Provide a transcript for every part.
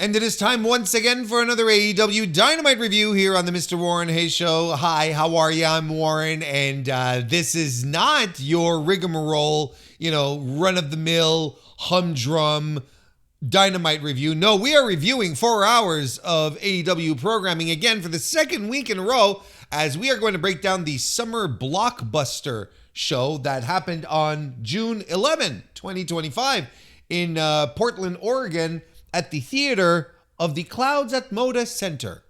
And it is time once again for another AEW Dynamite review here on the Mr. Warren Hayes Show. Hi, how are you? I'm Warren, and this is not your rigmarole, run-of-the-mill, humdrum Dynamite review. No, we are reviewing 4 hours of AEW programming again for the second week in a row, as we are going to break down the Summer Blockbuster show that happened on June 11, 2025 in Portland, Oregon, at the Theater of the Clouds at Moda Center.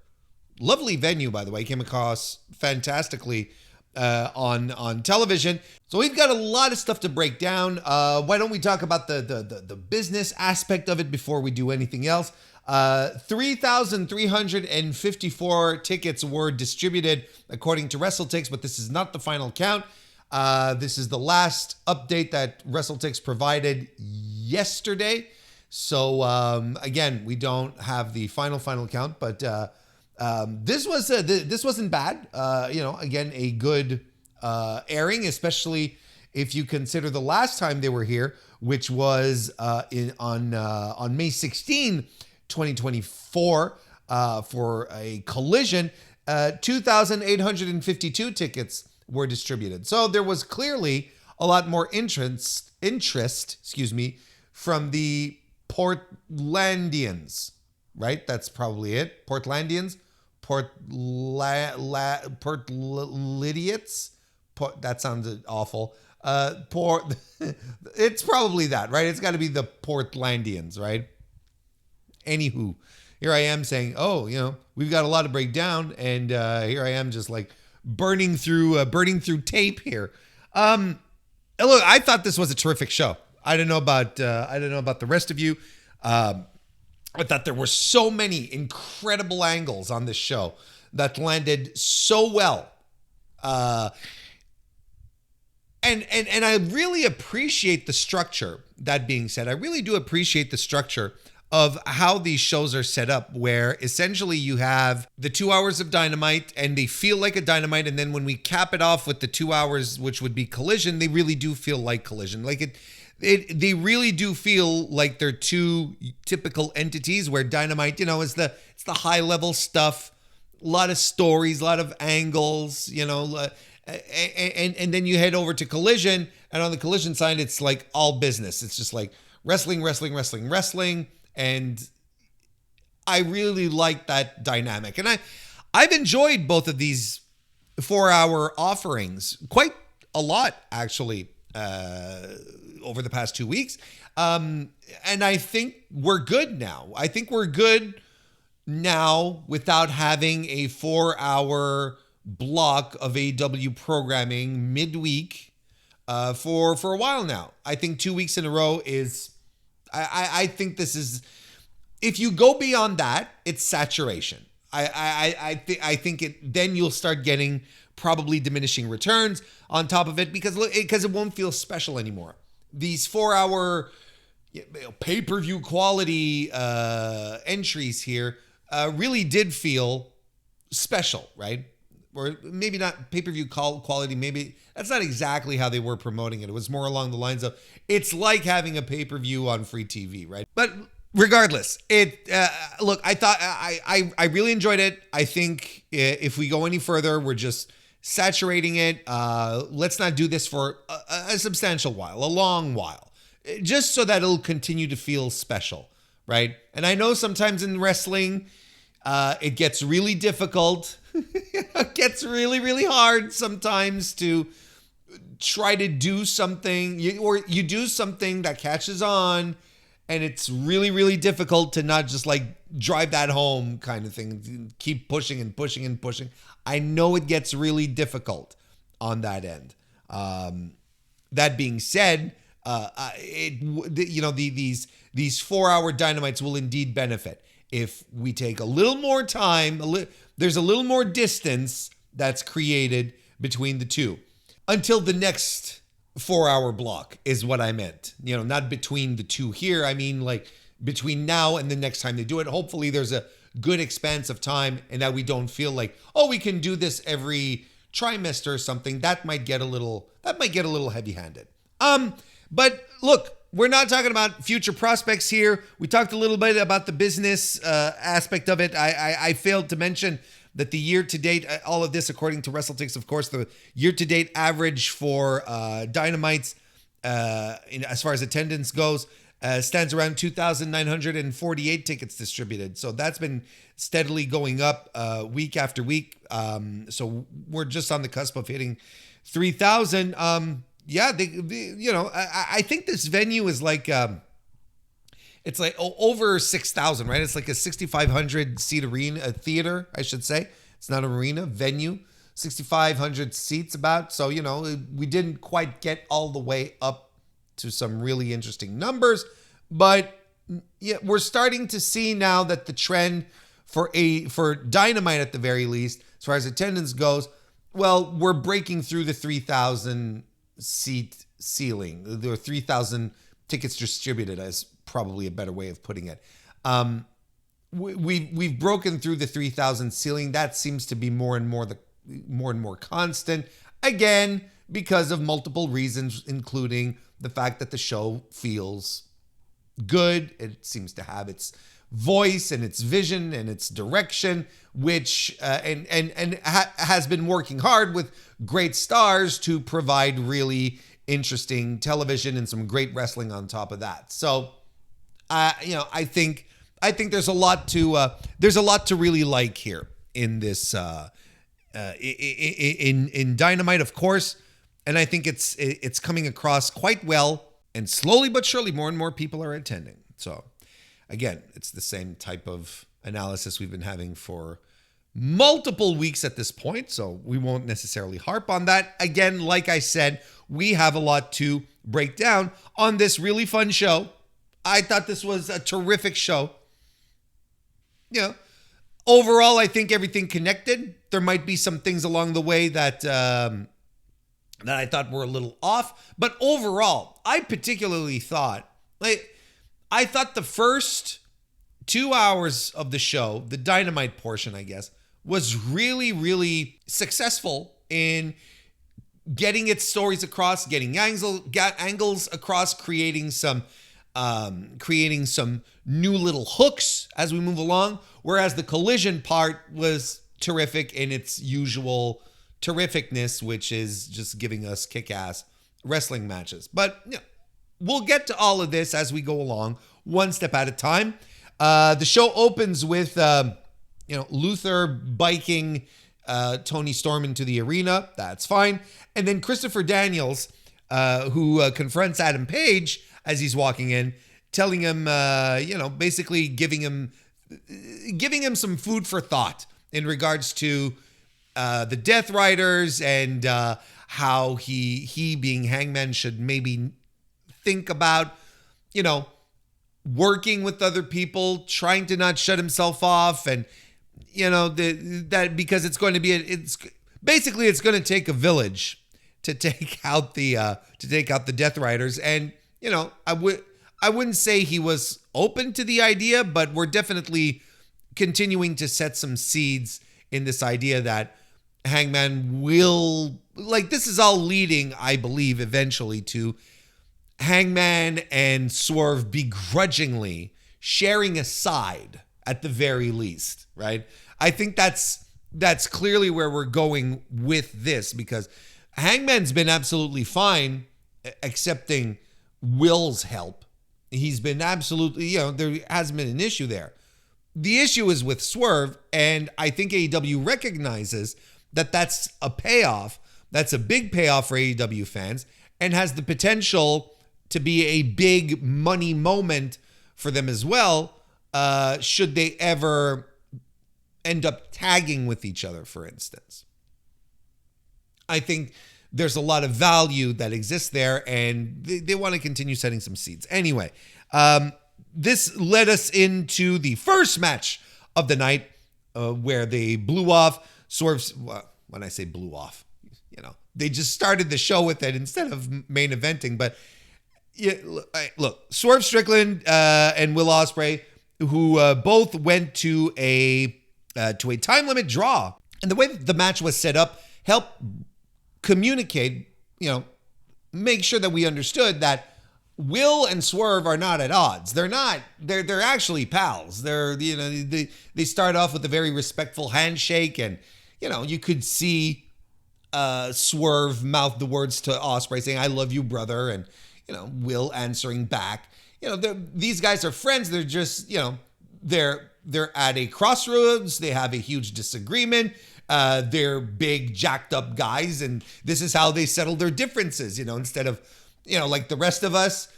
Lovely venue, by the way. Came across fantastically on television. So we've got a lot of stuff to break down. Why don't we talk about the business aspect of it before we do anything else? 3,354 tickets were distributed according to WrestleTix, but this is not the final count. This is the last update that WrestleTix provided yesterday. So, again, we don't have the final count, but this wasn't bad. Again, a good airing, especially if you consider the last time they were here, which was on May 16, 2024, for a Collision. 2,852 tickets were distributed. So there was clearly a lot more interest, from the Portlandians, right? That's probably it. Portlandians, Portlidiots. That sounded awful. It's probably that, right? It's got to be the Portlandians, right? Anywho, here I am saying, we've got a lot to break down, and here I am just like burning through tape here. Look, I thought this was a terrific show. I don't know about the rest of you. I thought there were so many incredible angles on this show that landed so well. And I really appreciate the structure. That being said, I really do appreciate the structure of how these shows are set up, where essentially you have the 2 hours of Dynamite and they feel like a Dynamite. And then when we cap it off with the 2 hours, which would be Collision, they really do feel like Collision. Like they really do feel like they're two typical entities, where Dynamite, it's the high level stuff, a lot of stories, a lot of angles, and then you head over to Collision, and on the Collision side, it's like all business. It's just like wrestling. And I really like that dynamic. And I've enjoyed both of these 4 hour offerings quite a lot, actually, over the past 2 weeks. And I think we're good now. I think we're good now without having a 4 hour block of AEW programming midweek for a while now. I think 2 weeks in a row is... I think this is, if you go beyond that, it's saturation. I think then you'll start getting probably diminishing returns on top of it, because it won't feel special anymore. These 4 hour pay-per-view quality entries here really did feel special, right? Or maybe not pay-per-view quality. Maybe that's not exactly how they were promoting it. It was more along the lines of, it's like having a pay-per-view on free TV, right? But regardless, look, I thought I really enjoyed it. I think if we go any further, we're just saturating it. Let's not do this for a substantial while, a long while, just so that it'll continue to feel special, right? And I know sometimes in wrestling, it gets really difficult. It gets really, really hard sometimes to try to do something, or you do something that catches on, and it's really, really difficult to not just like drive that home kind of thing. Keep pushing and pushing and pushing. I know it gets really difficult on that end. That being said, these 4 hour Dynamites will indeed benefit if we take a little more time. There's a little more distance that's created between the two until the next 4 hour block is what I meant. Not between the two here. I mean, like between now and the next time they do it. Hopefully there's a good expanse of time, and that we don't feel like, we can do this every trimester or something. That might get a little heavy handed. But look, we're not talking about future prospects here. We talked a little bit about the business aspect of it. I failed to mention that the year-to-date, all of this according to WrestleTix, of course, the year-to-date average for Dynamite's, as far as attendance goes, stands around 2,948 tickets distributed. So that's been steadily going up week after week. So we're just on the cusp of hitting 3,000. I think this venue is like, it's like over 6,000, right? It's like a 6,500 seat arena, a theater, I should say. It's not an arena, venue, 6,500 seats about. So, we didn't quite get all the way up to some really interesting numbers, but yeah, we're starting to see now that the trend for Dynamite at the very least, as far as attendance goes, well, we're breaking through the 3,000 seat ceiling. There are 3,000 tickets distributed, as probably a better way of putting it. We've broken through the 3,000 ceiling. That seems to be more and more constant. Again, because of multiple reasons, including the fact that the show feels good. It seems to have its voice and its vision and its direction, which has been working hard with great stars to provide really interesting television and some great wrestling on top of that. So, I think there's a lot to really like here in this in Dynamite, of course, and I think it's coming across quite well, and slowly but surely more and more people are attending. So, again, it's the same type of analysis we've been having for multiple weeks at this point, so we won't necessarily harp on that. Again, like I said, we have a lot to break down on this really fun show. I thought this was a terrific show. Overall, I think everything connected. There might be some things along the way that I thought were a little off, but overall, I particularly thought, I thought the first 2 hours of the show, the Dynamite portion, I guess, was really, really successful in getting its stories across, getting angles across, creating some new little hooks as we move along. Whereas the Collision part was terrific in its usual terrificness, which is just giving us kick-ass wrestling matches. But we'll get to all of this as we go along, one step at a time. The show opens with Luther biking Tony Storm into the arena. That's fine. And then Christopher Daniels, who confronts Adam Page as he's walking in, telling him, basically giving him some food for thought in regards to the Death Riders and how he being Hangman should maybe think about, working with other people, trying to not shut himself off, and that because it's going to be it's going to take a village to take out the Death Riders, and I wouldn't say he was open to the idea, but we're definitely continuing to set some seeds in this idea that Hangman will, this is all leading, I believe, eventually to Hangman and Swerve begrudgingly sharing a side at the very least, right? I think that's clearly where we're going with this, because Hangman's been absolutely fine accepting Will's help. He's been absolutely, there hasn't been an issue there. The issue is with Swerve, and I think AEW recognizes that that's a payoff. That's a big payoff for AEW fans and has the potential to be a big money moment for them as well, should they ever end up tagging with each other, for instance. I think there's a lot of value that exists there, and they want to continue setting some seeds. Anyway, this led us into the first match of the night, where they blew off Swerve's. Well, when I say blew off, they just started the show with it instead of main eventing. But look, Swerve Strickland and Will Ospreay, who both went to a time limit draw, and the way that the match was set up helped communicate, make sure that we understood that Will and Swerve are not at odds. They're not. They're actually pals. They start off with a very respectful handshake, and you could see Swerve mouth the words to Ospreay saying, "I love you, brother," and Will answering back. These guys are friends. They're just they're at a crossroads. They have a huge disagreement. They're big, jacked up guys, and this is how they settle their differences. Instead of like the rest of us,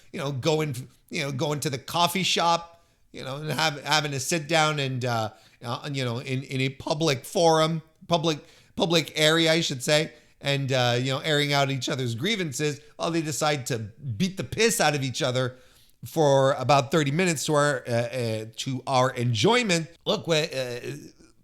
going to the coffee shop, and having to sit down and in a public forum, public area, I should say, and airing out each other's grievances. Well, they decide to beat the piss out of each other for about 30 minutes to our enjoyment. Look,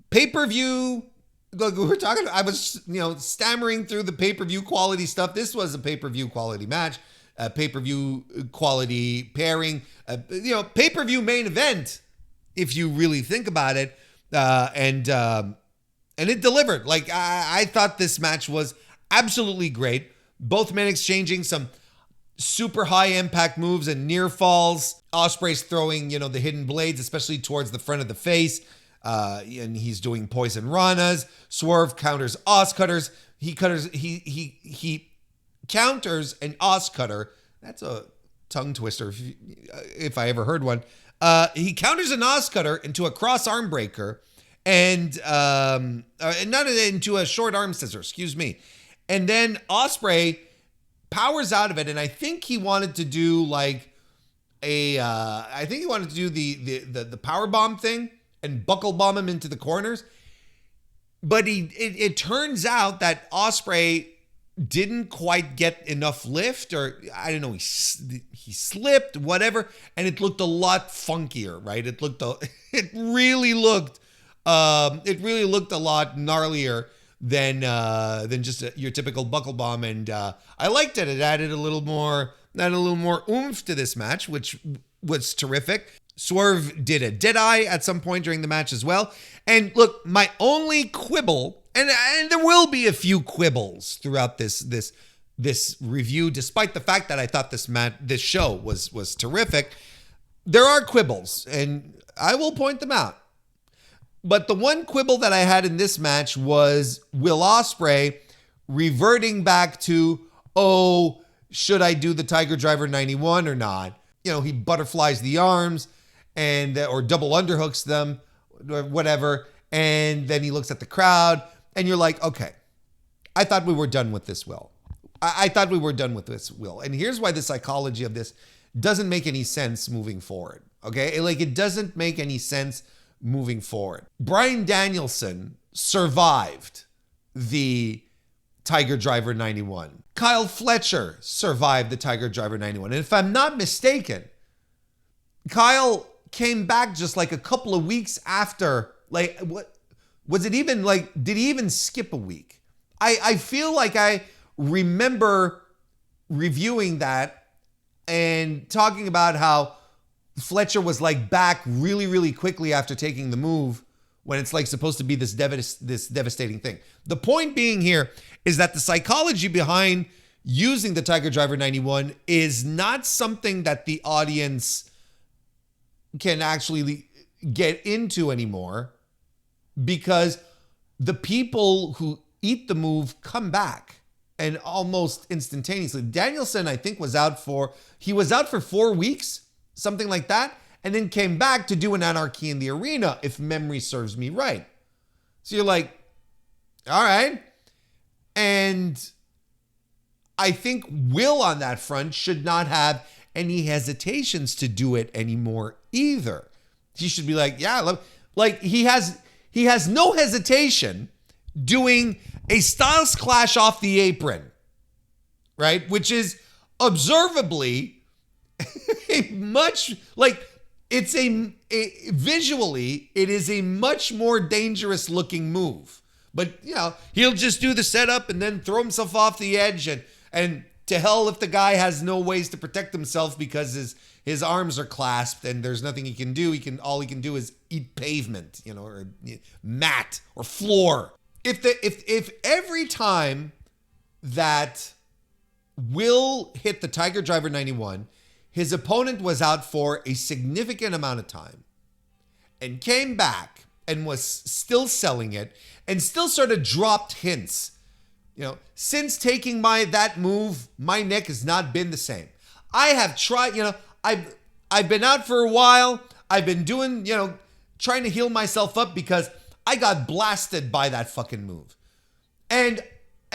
pay-per-view. Look, we're talking. I was stammering through the pay-per-view quality stuff. This was a pay-per-view quality match, a pay-per-view quality pairing, pay-per-view main event, if you really think about it, and it delivered. Like I thought this match was absolutely great. Both men exchanging some super high impact moves and near falls. Ospreay's throwing the hidden blades, especially towards the front of the face. And he's doing poison ranas. Swerve counters Os cutters. He counters an Os cutter. That's a tongue twister if I ever heard one. He counters an Os cutter into a cross arm breaker and not into a short arm scissor. Excuse me. And then Ospreay powers out of it, and I think he wanted to do like the power bomb thing and buckle bomb him into the corners. But it turns out that Ospreay didn't quite get enough lift, or I don't know, he slipped, whatever, and it looked a lot funkier, right? It really looked a lot gnarlier than just your typical buckle bomb, and I liked it. It added a little more oomph to this match, which was terrific. Swerve did a deadeye at some point during the match as well. And look, my only quibble, and there will be a few quibbles throughout this review, despite the fact that I thought this show was terrific. There are quibbles, and I will point them out. But the one quibble that I had in this match was Will Ospreay reverting back to, should I do the Tiger Driver 91 or not? He butterflies the arms or double underhooks them, or whatever. And then he looks at the crowd and you're like, okay, I thought we were done with this, Will. I thought we were done with this, Will. And here's why the psychology of this doesn't make any sense moving forward. Okay. It doesn't make any sense moving forward. Bryan Danielson survived the Tiger Driver 91. Kyle Fletcher survived the Tiger Driver 91. And if I'm not mistaken, Kyle came back just like a couple of weeks after. Like, what was it even like? Did he even skip a week? I feel like I remember reviewing that and talking about how Fletcher was like back really, really quickly after taking the move, when it's like supposed to be this devastating thing. The point being here is that the psychology behind using the Tiger Driver 91 is not something that the audience can actually get into anymore, because the people who eat the move come back, and almost instantaneously. Danielson, I think, was out for 4 weeks, something like that, and then came back to do an Anarchy in the Arena, if memory serves me right. So you're like, all right. And I think Will on that front should not have any hesitations to do it anymore either. He should be like, yeah, like he has no hesitation doing a Styles Clash off the apron, right? Which is observably visually, it is a much more dangerous looking move. But, he'll just do the setup and then throw himself off the edge, and to hell if the guy has no ways to protect himself because his arms are clasped and there's nothing he can do. All he can do is eat pavement, or mat or floor. If every time that Will hit the Tiger Driver 91, his opponent was out for a significant amount of time and came back and was still selling it and still sort of dropped hints. Since taking that move, my neck has not been the same. I have tried, I've been out for a while. I've been doing, trying to heal myself up because I got blasted by that fucking move. And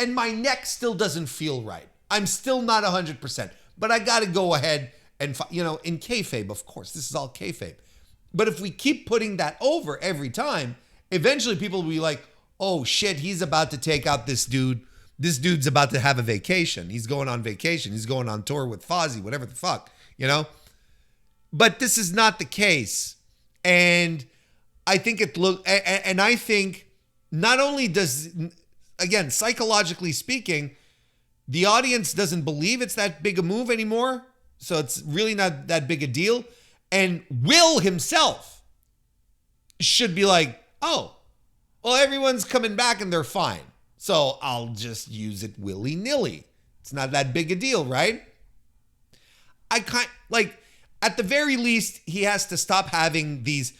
my neck still doesn't feel right. I'm still not 100%, but I got to go ahead and, in kayfabe, of course, this is all kayfabe. But if we keep putting that over every time, eventually people will be like, oh shit, he's about to take out this dude. This dude's about to have a vacation. He's going on vacation. He's going on tour with Fozzy, whatever the fuck, But this is not the case. And I think and I think not only does, again, psychologically speaking, the audience doesn't believe it's that big a move anymore. So it's really not that big a deal. And Will himself should be like, oh, well, everyone's coming back and they're fine. So I'll just use it willy-nilly. It's not that big a deal, right? At the very least, he has to stop having these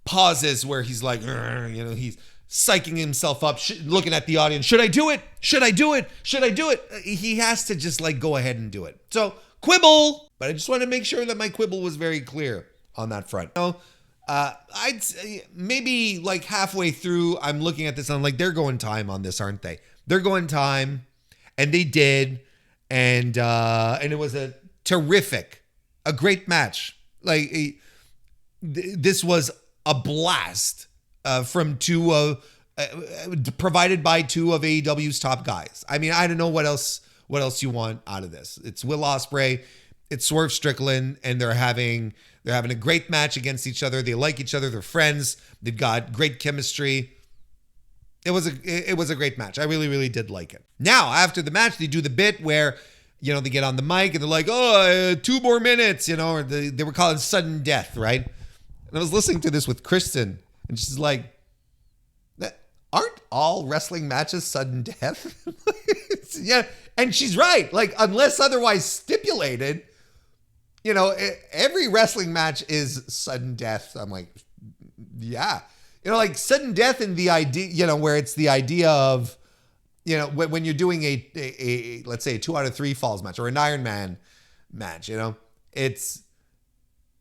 pauses where he's like, he's psyching himself up, looking at the audience. Should I do it? Should I do it? Should I do it? He has to just go ahead and do it. So quibble, but I just want to make sure that my quibble was very clear on that front. I'd say maybe halfway through, I'm looking at this and I'm like, they're going time on this, aren't they? They're going time, and they did, and it was a great match. This was a blast from provided by two of AEW's top guys. I mean, I don't know what else you want out of this. It's Will Ospreay, it's Swerve Strickland, and they're having a great match against each other. They like each other. They're friends. They've got great chemistry. It was a great match. I really, really did like it. Now, after the match, they do the bit where, they get on the mic and they're like, 2 more minutes, or they were calling sudden death, right? And I was listening to this with Kristen, and she's like, aren't all wrestling matches sudden death? Yeah, and she's right. Unless otherwise stipulated, every wrestling match is sudden death. I'm like, yeah. Sudden death in the idea, where it's the idea of, when you're doing a let's say a 2 out of 3 falls match or an Iron Man match, it's,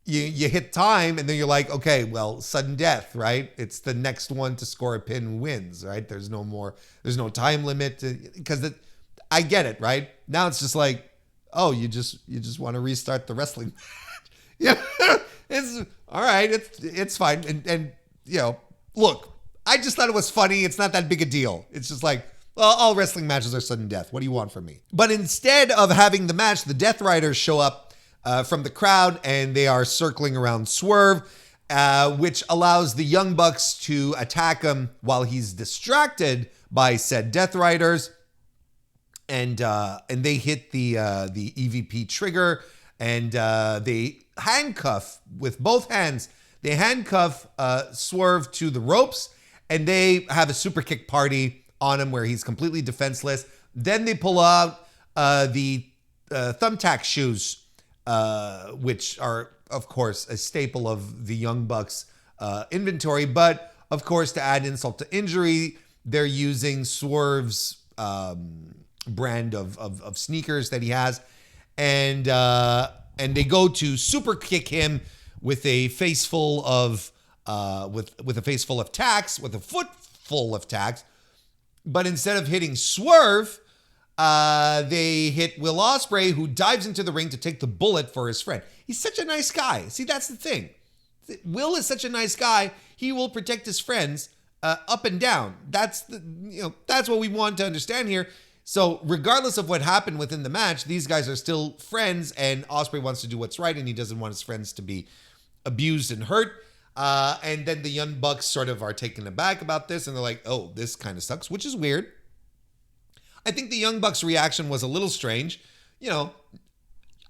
you hit time and then you're like, okay, well, sudden death, right? It's the next one to score a pin wins, right? There's no time limit because I get it, right? Now it's just like, oh, you just want to restart the wrestling match. Yeah, it's all right. It's fine. And look, I just thought it was funny. It's not that big a deal. It's just like, well, all wrestling matches are sudden death. What do you want from me? But instead of having the match, the Death Riders show up from the crowd and they are circling around Swerve, which allows the Young Bucks to attack him while he's distracted by said Death Riders. And they hit the EVP trigger and they handcuff with both hands. They handcuff Swerve to the ropes and they have a super kick party on him where he's completely defenseless. Then they pull out the thumbtack shoes, which are, of course, a staple of the Young Bucks inventory. But, of course, to add insult to injury, they're using Swerve's brand of sneakers that he has. And they go to super kick him with a face full of with a face full of tacks, with a foot full of tacks. But instead of hitting Swerve, they hit Will Ospreay, who dives into the ring to take the bullet for his friend. He's such a nice guy. See, that's the thing. Will is such a nice guy. He will protect his friends up and down. That's what we want to understand here. So regardless of what happened within the match, these guys are still friends, and Ospreay wants to do what's right, and he doesn't want his friends to be abused and hurt. And then the Young Bucks sort of are taken aback about this, and they're like, oh, this kind of sucks, which is weird. I think the Young Bucks' reaction was a little strange. I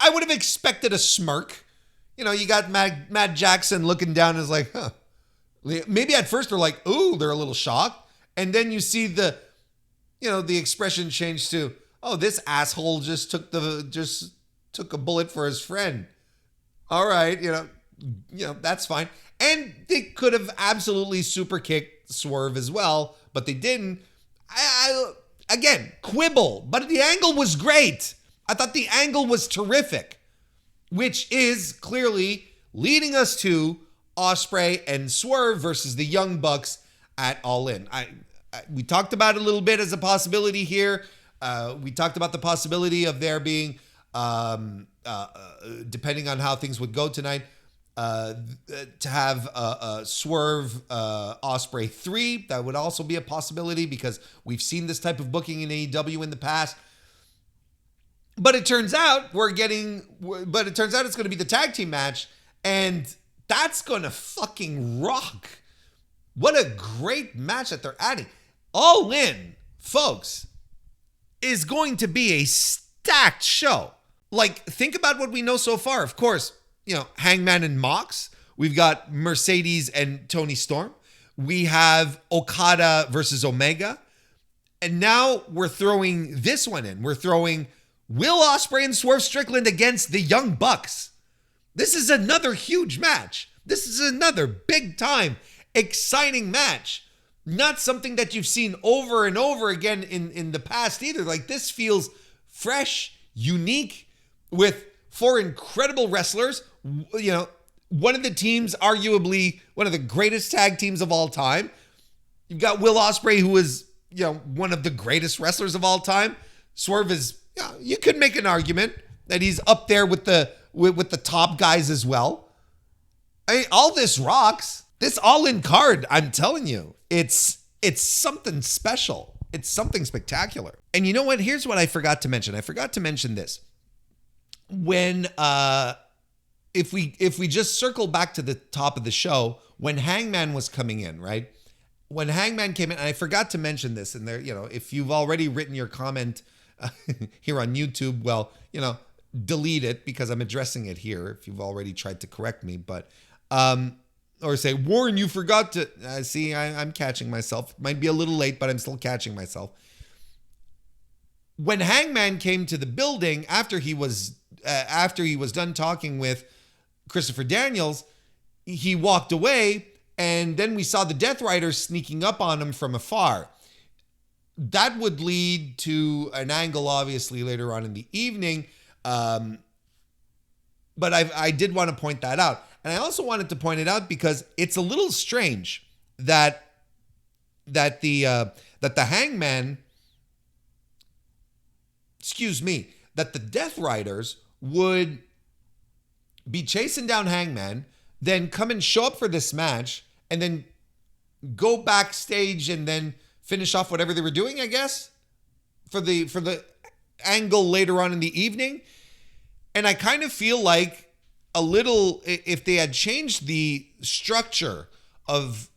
would have expected a smirk. You got Matt Jackson looking down and is like, huh. Maybe at first they're like, ooh, they're a little shocked. And then you see the expression change to, oh, this asshole just took a bullet for his friend. All right, that's fine. And they could have absolutely super kicked Swerve as well, but they didn't. Again, quibble, but the angle was great. I thought the angle was terrific, which is clearly leading us to Ospreay and Swerve versus the Young Bucks at All In. We talked about it a little bit as a possibility here. We talked about the possibility of there being, depending on how things would go tonight, to have a Swerve Ospreay 3. That would also be a possibility because we've seen this type of booking in AEW in the past. But it turns out it's going to be the tag team match, and that's going to fucking rock. What a great match that they're adding. All In, folks, is going to be a stacked show. Like, think about what we know so far. Of course, Hangman and Mox. We've got Mercedes and Toni Storm. We have Okada versus Omega. And now we're throwing this one in. We're throwing Will Ospreay and Swerve Strickland against the Young Bucks. This is another huge match. This is another big time, exciting match. Not something that you've seen over and over again in the past either. Like, this feels fresh, unique, with 4 incredible wrestlers. One of the teams, arguably one of the greatest tag teams of all time. You've got Will Ospreay, who is, one of the greatest wrestlers of all time. Swerve is, you could make an argument that he's up there with the top guys as well. All this rocks. This All-In card, I'm telling you, it's something special. It's something spectacular. And you know what? Here's what I forgot to mention. I forgot to mention this. When if we just circle back to the top of the show, when Hangman was coming in, right? When Hangman came in, and I forgot to mention this, and there, if you've already written your comment here on YouTube, well, delete it because I'm addressing it here. If you've already tried to correct me, but or say, Warren, you forgot to see. I'm catching myself. Might be a little late, but I'm still catching myself. When Hangman came to the building after he was done talking with Christopher Daniels, he walked away, and then we saw the Death Riders sneaking up on him from afar. That would lead to an angle, obviously, later on in the evening. But I did want to point that out. And I also wanted to point it out because it's a little strange that the Death Riders would be chasing down Hangman, then come and show up for this match, and then go backstage and then finish off whatever they were doing, I guess, for the angle later on in the evening. And I kind of feel like a little, if they had changed the structure of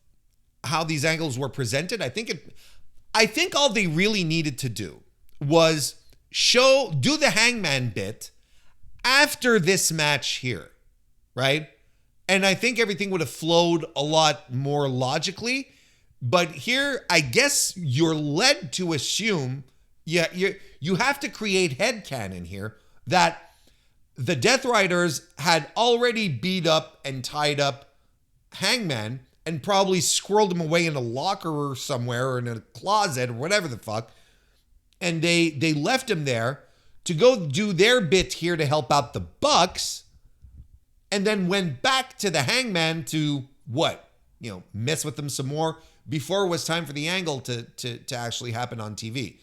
how these angles were presented, I think all they really needed to do was do the Hangman bit after this match here, right? And I think everything would have flowed a lot more logically. But here, I guess you're led to assume, you have to create headcanon here that the Death Riders had already beat up and tied up Hangman and probably squirreled him away in a locker or somewhere or in a closet or whatever the fuck. And they left him there to go do their bit here to help out the Bucks, and then went back to the Hangman to mess with them some more before it was time for the angle to actually happen on TV.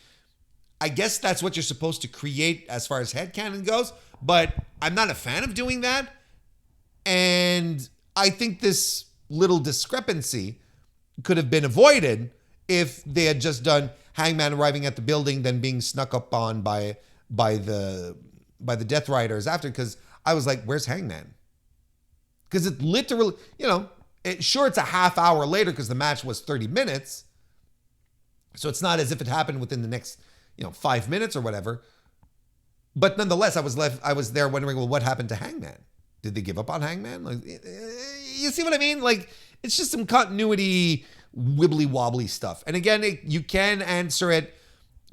I guess that's what you're supposed to create as far as headcanon goes, but I'm not a fan of doing that. And I think this little discrepancy could have been avoided if they had just done Hangman arriving at the building, then being snuck up on by the Death Riders after, because I was like, where's Hangman? Because it literally, it's a half hour later because the match was 30 minutes. So it's not as if it happened within the next, 5 minutes or whatever. But nonetheless, I was there wondering, well, what happened to Hangman? Did they give up on Hangman? Like, you see what I mean? Like, it's just some continuity, wibbly wobbly stuff. And again, you can answer it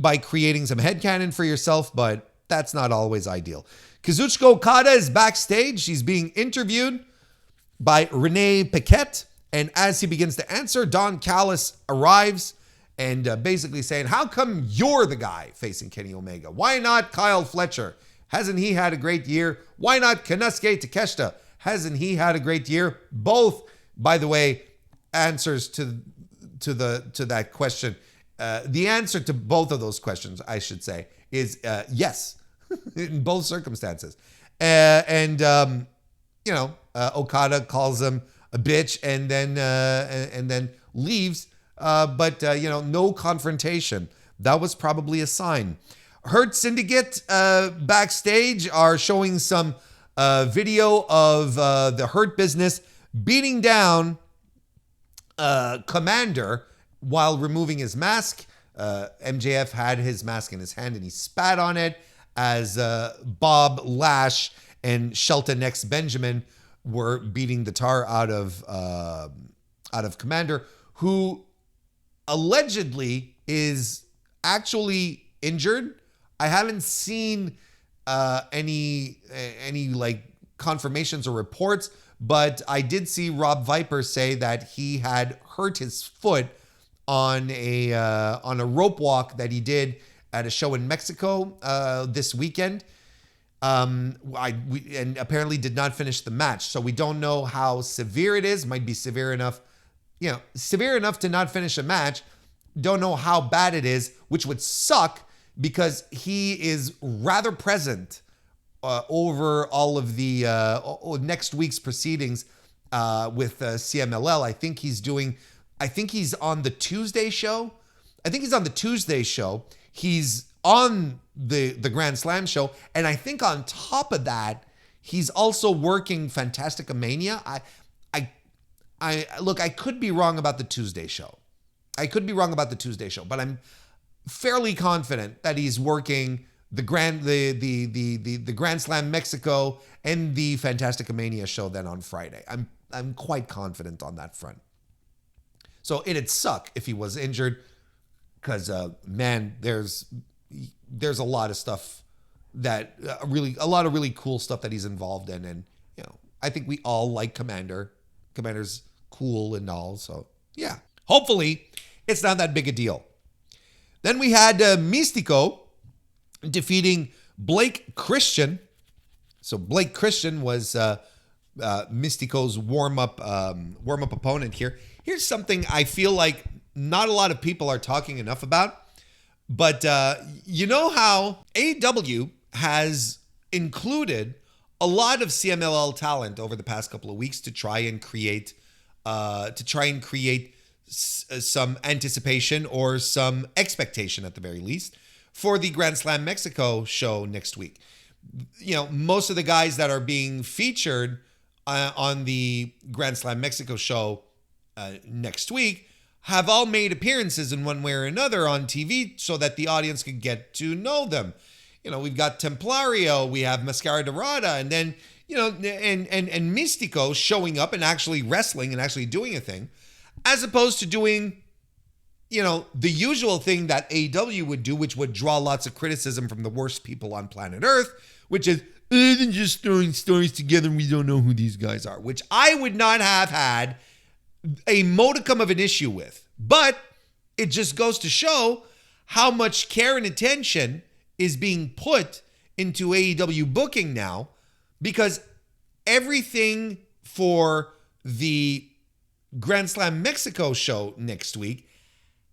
by creating some headcanon for yourself, but that's not always ideal. Kazuchika Okada is backstage. She's being interviewed by Renee Paquette. And as he begins to answer, Don Callis arrives and basically saying, how come you're the guy facing Kenny Omega? Why not Kyle Fletcher? Hasn't he had a great year? Why not Konosuke Takeshita? Hasn't he had a great year? Both, by the way, answers to that question. The answer to both of those questions, I should say, is yes, in both circumstances. Okada calls him a bitch and then leaves. But no confrontation. That was probably a sign. Hurt Syndicate backstage are showing some video of the Hurt Business beating down Commander while removing his mask. MJF had his mask in his hand and he spat on it as Bob Lash and Shelton X Benjamin were beating the tar out of Commander, who allegedly is actually injured. I haven't seen any like confirmations or reports, but I did see Rob Viper say that he had hurt his foot on a rope walk that he did at a show in Mexico this weekend. And apparently did not finish the match. So we don't know how severe it is. Might be severe enough to not finish a match. Don't know how bad it is, which would suck because he is rather present over all of the next week's proceedings with CMLL. I think he's on the Tuesday show. He's on the Grand Slam show. And I think on top of that, he's also working Fantastica Mania. I could be wrong about the Tuesday show. But I'm fairly confident that he's working the Grand Slam Mexico and the Fantastica Mania show then on Friday. I'm quite confident on that front. So it'd suck if he was injured because there's a lot of stuff that a lot of really cool stuff that he's involved in. And, I think we all like Commander. Commander's cool and all. So yeah, hopefully it's not that big a deal. Then we had Mystico defeating Blake Christian. So Blake Christian was Mystico's warm-up opponent here. Here's something I feel like not a lot of people are talking enough about. But you know how AEW has included a lot of CMLL talent over the past couple of weeks to try and create some anticipation or some expectation at the very least for the Grand Slam Mexico show next week. Most of the guys that are being featured on the Grand Slam Mexico show next week have all made appearances in one way or another on TV so that the audience could get to know them. We've got Templario, we have Mascara Dorada, and then, and Mystico showing up and actually wrestling and actually doing a thing, as opposed to doing, the usual thing that AEW would do, which would draw lots of criticism from the worst people on planet Earth, which is, they're just throwing stories together and we don't know who these guys are, which I would not have had a modicum of an issue with. But it just goes to show how much care and attention is being put into AEW booking now, because everything for the Grand Slam Mexico show next week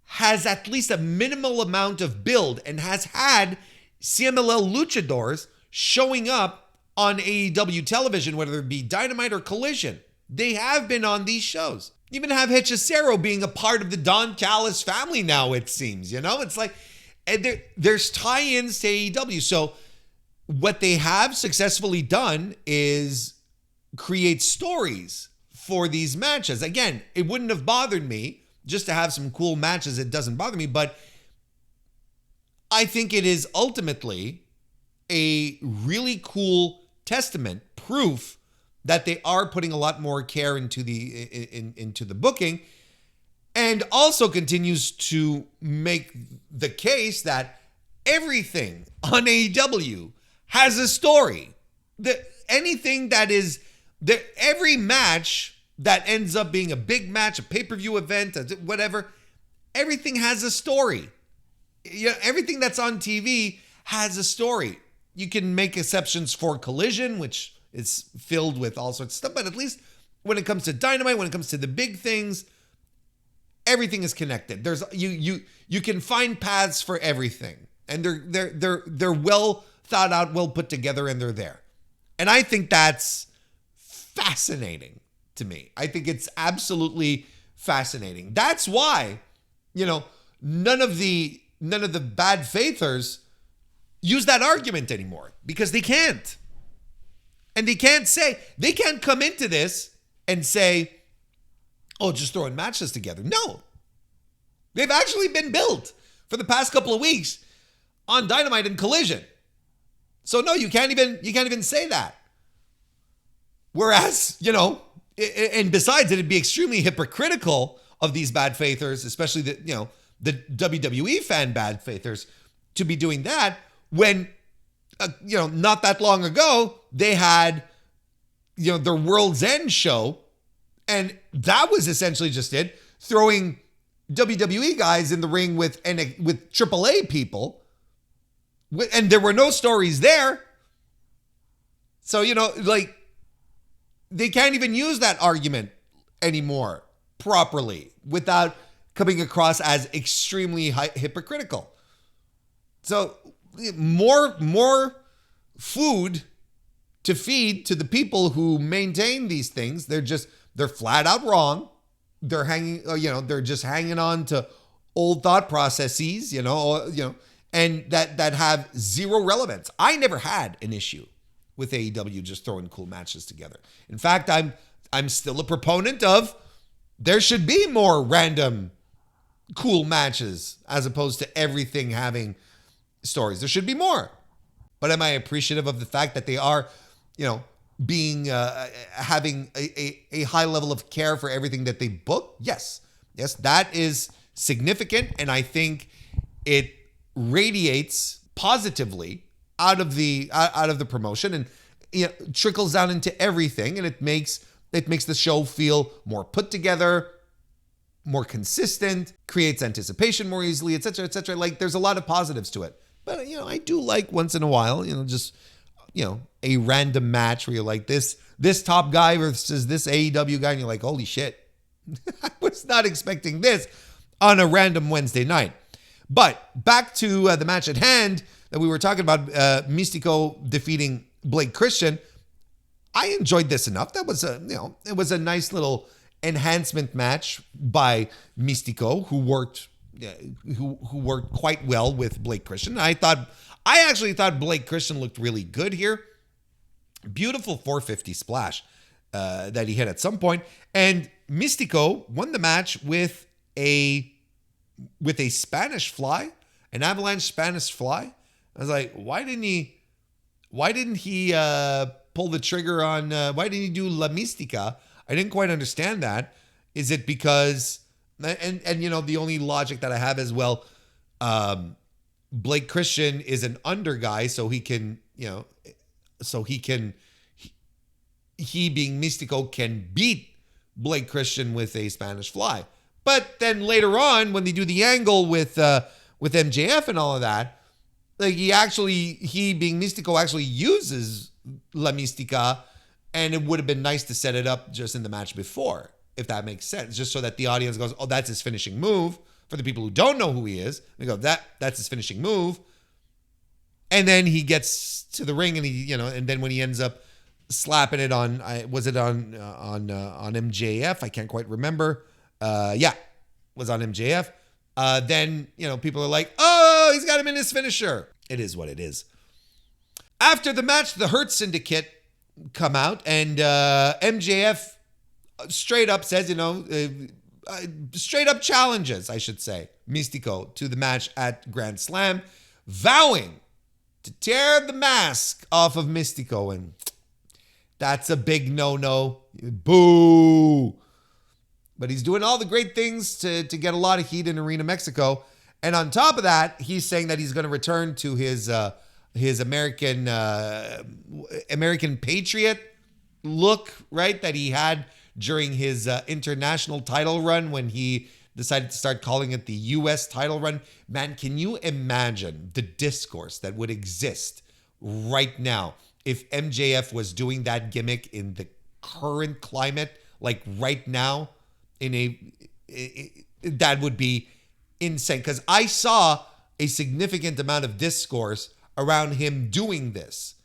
has at least a minimal amount of build and has had CMLL luchadors showing up on AEW television, whether it be Dynamite or Collision. They have been on these shows. You even have Hechicero being a part of the Don Callis family now, it seems. It's like, and there's tie-ins to AEW. So what they have successfully done is create stories for these matches. Again, it wouldn't have bothered me just to have some cool matches. It doesn't bother me, but I think it is ultimately a really cool testament, proof that they are putting a lot more care into the booking, and also continues to make the case that Everything on AEW has a story. Anything that is, every match that ends up being a big match, a pay-per-view event, whatever, everything has a story. Everything that's on TV has a story. You can make exceptions for Collision, which is filled with all sorts of stuff, but at least when it comes to Dynamite, when it comes to the big things, everything is connected. There's you can find paths for everything, and they're well thought out, well put together, and they're there. And I think that's fascinating to me. I think it's absolutely fascinating. That's why, none of the bad faithers use that argument anymore, because they can't. And they can't come into this and say, oh, just throwing matches together. No. They've actually been built for the past couple of weeks on Dynamite and Collision. So no, you can't even say that. Whereas, and besides, it'd be extremely hypocritical of these bad faithers, especially the WWE fan bad faithers, to be doing that when, not that long ago, they had, their World's End show, and that was essentially just it, throwing WWE guys in the ring with AAA people, and there were no stories there. So, they can't even use that argument anymore properly without coming across as extremely hypocritical. So more food to feed to the people who maintain these things. They're flat out wrong. They're they're just hanging on to old thought processes, and that have zero relevance. I never had an issue with AEW just throwing cool matches together. In fact, I'm still a proponent of there should be more random cool matches as opposed to everything having stories. There should be more. But am I appreciative of the fact that they are, being having a high level of care for everything that they book? Yes, that is significant, and I think it radiates positively out of the promotion, and trickles down into everything, and it makes the show feel more put together, more consistent, creates anticipation more easily, etc., etc. Like, there's a lot of positives to it. But I do like once in a while, just a random match where you're like, this top guy versus this AEW guy, and you're like, holy shit, I was not expecting this on a random Wednesday night. But back to the match at hand that we were talking about, Mystico defeating Blake Christian. I enjoyed this enough. That was it was a nice little enhancement match by Mystico, who worked quite well with Blake Christian. I actually thought Blake Christian looked really good here. Beautiful 450 splash that he hit at some point, and Mystico won the match with a Spanish fly, an avalanche Spanish fly. I was like, why didn't he pull the trigger on, why didn't he do La Mística? I didn't quite understand that. Is it because, and the only logic that I have is, well, Blake Christian is an under guy, so he being Mystico can beat Blake Christian with a Spanish fly. But then later on, when they do the angle with MJF and all of that, like he being Mystico actually uses La Mística, and it would have been nice to set it up just in the match before, if that makes sense, just so that the audience goes, oh, that's his finishing move. For the people who don't know who he is, they go, that's his finishing move. And then he gets to the ring, and and then when he ends up slapping it on MJF? I can't quite remember. Was on MJF. Then, people are like, oh, he's got him in his finisher. It is what it is. After the match, the Hurt Syndicate come out, and MJF straight up says, straight up challenges, I should say, Mystico to the match at Grand Slam, vowing to tear the mask off of Mystico, and that's a big no-no. Boo! But he's doing all the great things to get a lot of heat in Arena Mexico. And on top of that, he's saying that he's going to return to his American Patriot look, right? That he had during his international title run when he decided to start calling it the U.S. title run. Man, can you imagine the discourse that would exist right now if MJF was doing that gimmick in the current climate, like right now, that would be insane. Because I saw a significant amount of discourse around him doing this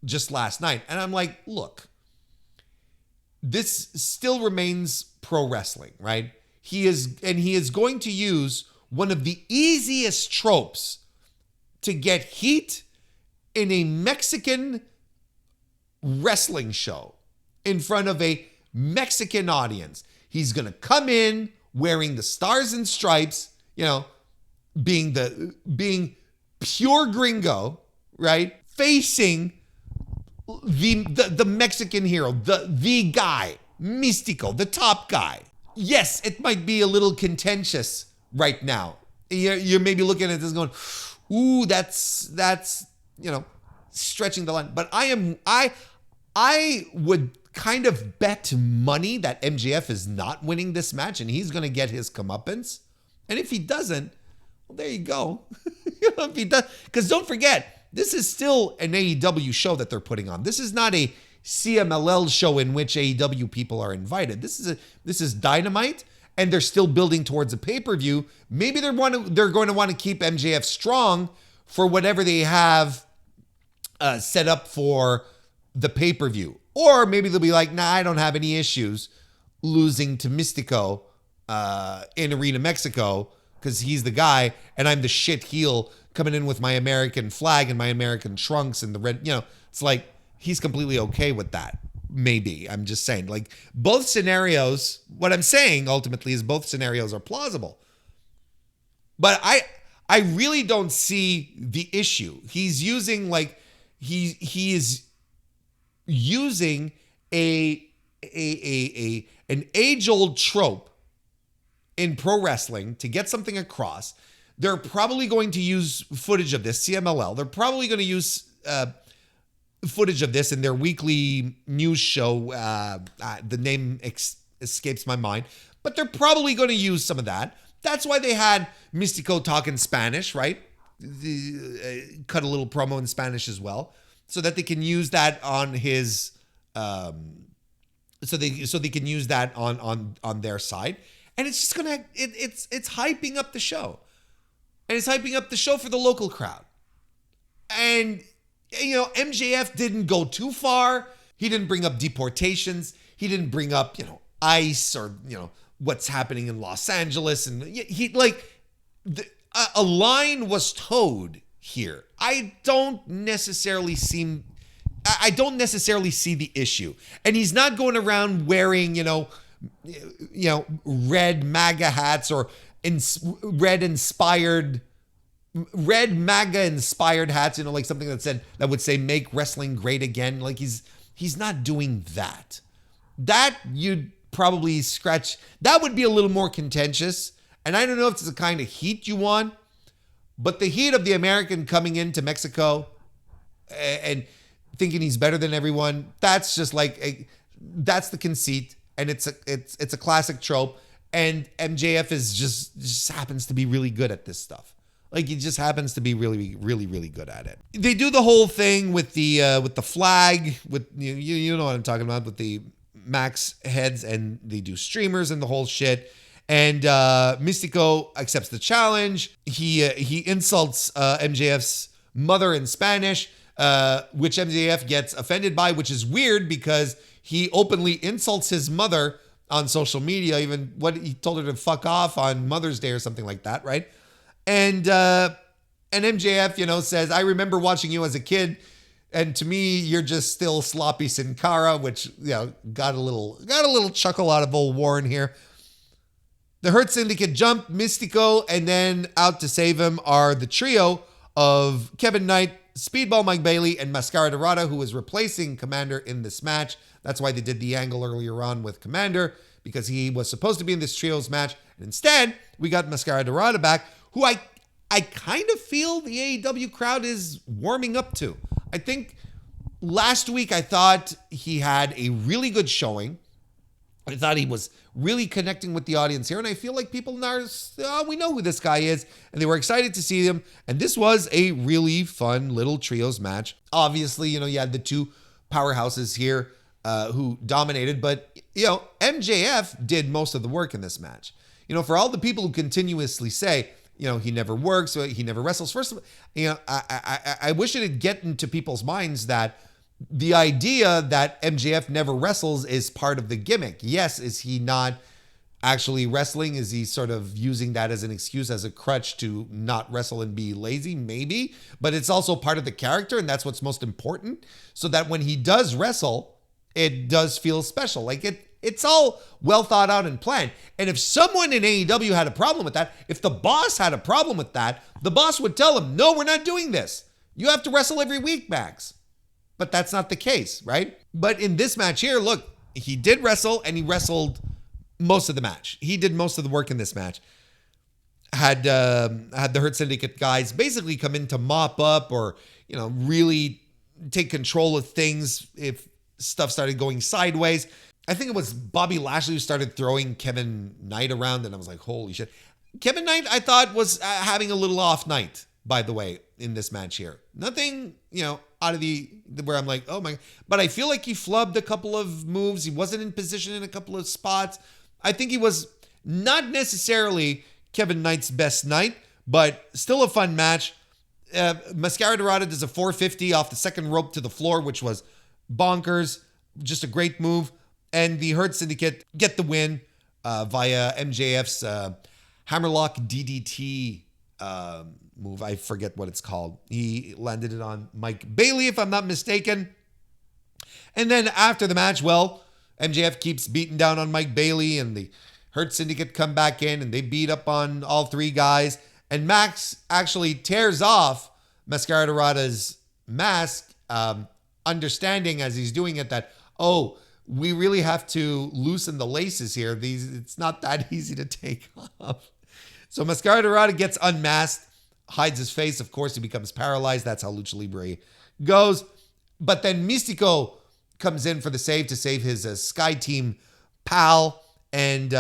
just last night. And I'm like, look, this still remains pro wrestling, right? He is going to use one of the easiest tropes to get heat in a Mexican wrestling show in front of a Mexican audience. He's going to come in wearing the stars and stripes, being pure gringo, right? Facing the Mexican hero, the guy, Mystico, the top guy. Yes, it might be a little contentious right now. You're maybe looking at this going, ooh, that's stretching the line. But I would kind of bet money that MJF is not winning this match and he's going to get his comeuppance. And if he doesn't, well, there you go. If he does, because don't forget, this is still an AEW show that they're putting on. This is not a CMLL show in which AEW people are invited. This is Dynamite, and they're still building towards a pay-per-view. Maybe they're going to want to keep MJF strong for whatever they have set up for the pay-per-view. Or maybe they'll be like, nah, I don't have any issues losing to Mystico in Arena Mexico because he's the guy and I'm the shit heel coming in with my American flag and my American trunks and the red, it's like he's completely okay with that. Maybe. I'm just saying, like, both scenarios, what I'm saying ultimately is both scenarios are plausible. But I really don't see the issue. He's using he is using an age-old trope in pro wrestling to get something across. They're probably going to use footage of this, CMLL. They're probably going to use footage of this in their weekly news show. The name escapes my mind, but they're probably going to use some of that. That's why they had Mystico talk in Spanish, right? Cut a little promo in Spanish as well, so that they can use that on his, so they can use that on their side, and it's just gonna it's hyping up the show, and it's hyping up the show for the local crowd, and MJF didn't go too far. He didn't bring up deportations. He didn't bring up ICE or what's happening in Los Angeles, and a line was towed here. I don't necessarily see the issue. And he's not going around wearing, red MAGA hats or red MAGA inspired hats, like something that would say make wrestling great again. Like he's not doing that. That you'd probably scratch. That would be a little more contentious. And I don't know if it's the kind of heat you want, but the heat of the American coming into Mexico and thinking he's better than everyone, that's just that's the conceit. And it's a classic trope. And MJF is just happens to be really good at this stuff. Like he just happens to be really, really, really good at it. They do the whole thing with the flag, with you know what I'm talking about, with the Max heads, and they do streamers and the whole shit. And Mystico accepts the challenge. He insults MJF's mother in Spanish, which MJF gets offended by, which is weird because he openly insults his mother on social media. Even he told her to fuck off on Mother's Day or something like that, right? And MJF, says, I remember watching you as a kid, and to me, you're just still sloppy Sin Cara, which got a little chuckle out of old Warren here. The Hurt Syndicate jump Mystico, and then out to save him are the trio of Kevin Knight, Speedball Mike Bailey, and Mascara Dorada, who is replacing Commander in this match. That's why they did the angle earlier on with Commander, because he was supposed to be in this trios match. And instead, we got Mascara Dorada back, who I kind of feel the AEW crowd is warming up to. I think last week I thought he had a really good showing. I thought he was really connecting with the audience here. And I feel like people now, we know who this guy is. And they were excited to see him. And this was a really fun little trios match. Obviously, you had the two powerhouses here who dominated. But, MJF did most of the work in this match. For all the people who continuously say, he never works, he never wrestles. First of all, I wish it'd get into people's minds that the idea that MJF never wrestles is part of the gimmick. Yes, is he not actually wrestling? Is he sort of using that as an excuse, as a crutch to not wrestle and be lazy? Maybe. But it's also part of the character, and that's what's most important. So that when he does wrestle, it does feel special. Like it's all well thought out and planned. And if someone in AEW had a problem with that, if the boss had a problem with that, the boss would tell him, no, we're not doing this. You have to wrestle every week, Max. But that's not the case, right? But in this match here, look, he did wrestle and he wrestled most of the match. He did most of the work in this match. Had the Hurt Syndicate guys basically come in to mop up or, really take control of things if stuff started going sideways. I think it was Bobby Lashley who started throwing Kevin Knight around, and I was like, holy shit. Kevin Knight, I thought, was having a little off night, by the way, in this match here. Nothing, out of where I'm like, oh my, but I feel like he flubbed a couple of moves. He wasn't in position in a couple of spots. I think he was not necessarily Kevin Knight's best night, but still a fun match. Mascara Dorada does a 450 off the second rope to the floor, which was bonkers. Just a great move. And the Hurt Syndicate get the win via MJF's Hammerlock DDT move. I forget what it's called. He landed it on Mike Bailey, if I'm not mistaken. And then after the match, MJF keeps beating down on Mike Bailey, and the Hurt Syndicate come back in, and they beat up on all three guys. And Max actually tears off Mascara Dorada's mask, understanding as he's doing it that, we really have to loosen the laces here. It's not that easy to take off. So Mascara Dorada gets unmasked, hides his face. Of course, he becomes paralyzed. That's how Lucha Libre goes. But then Místico comes in for the save to save his Sky Team pal and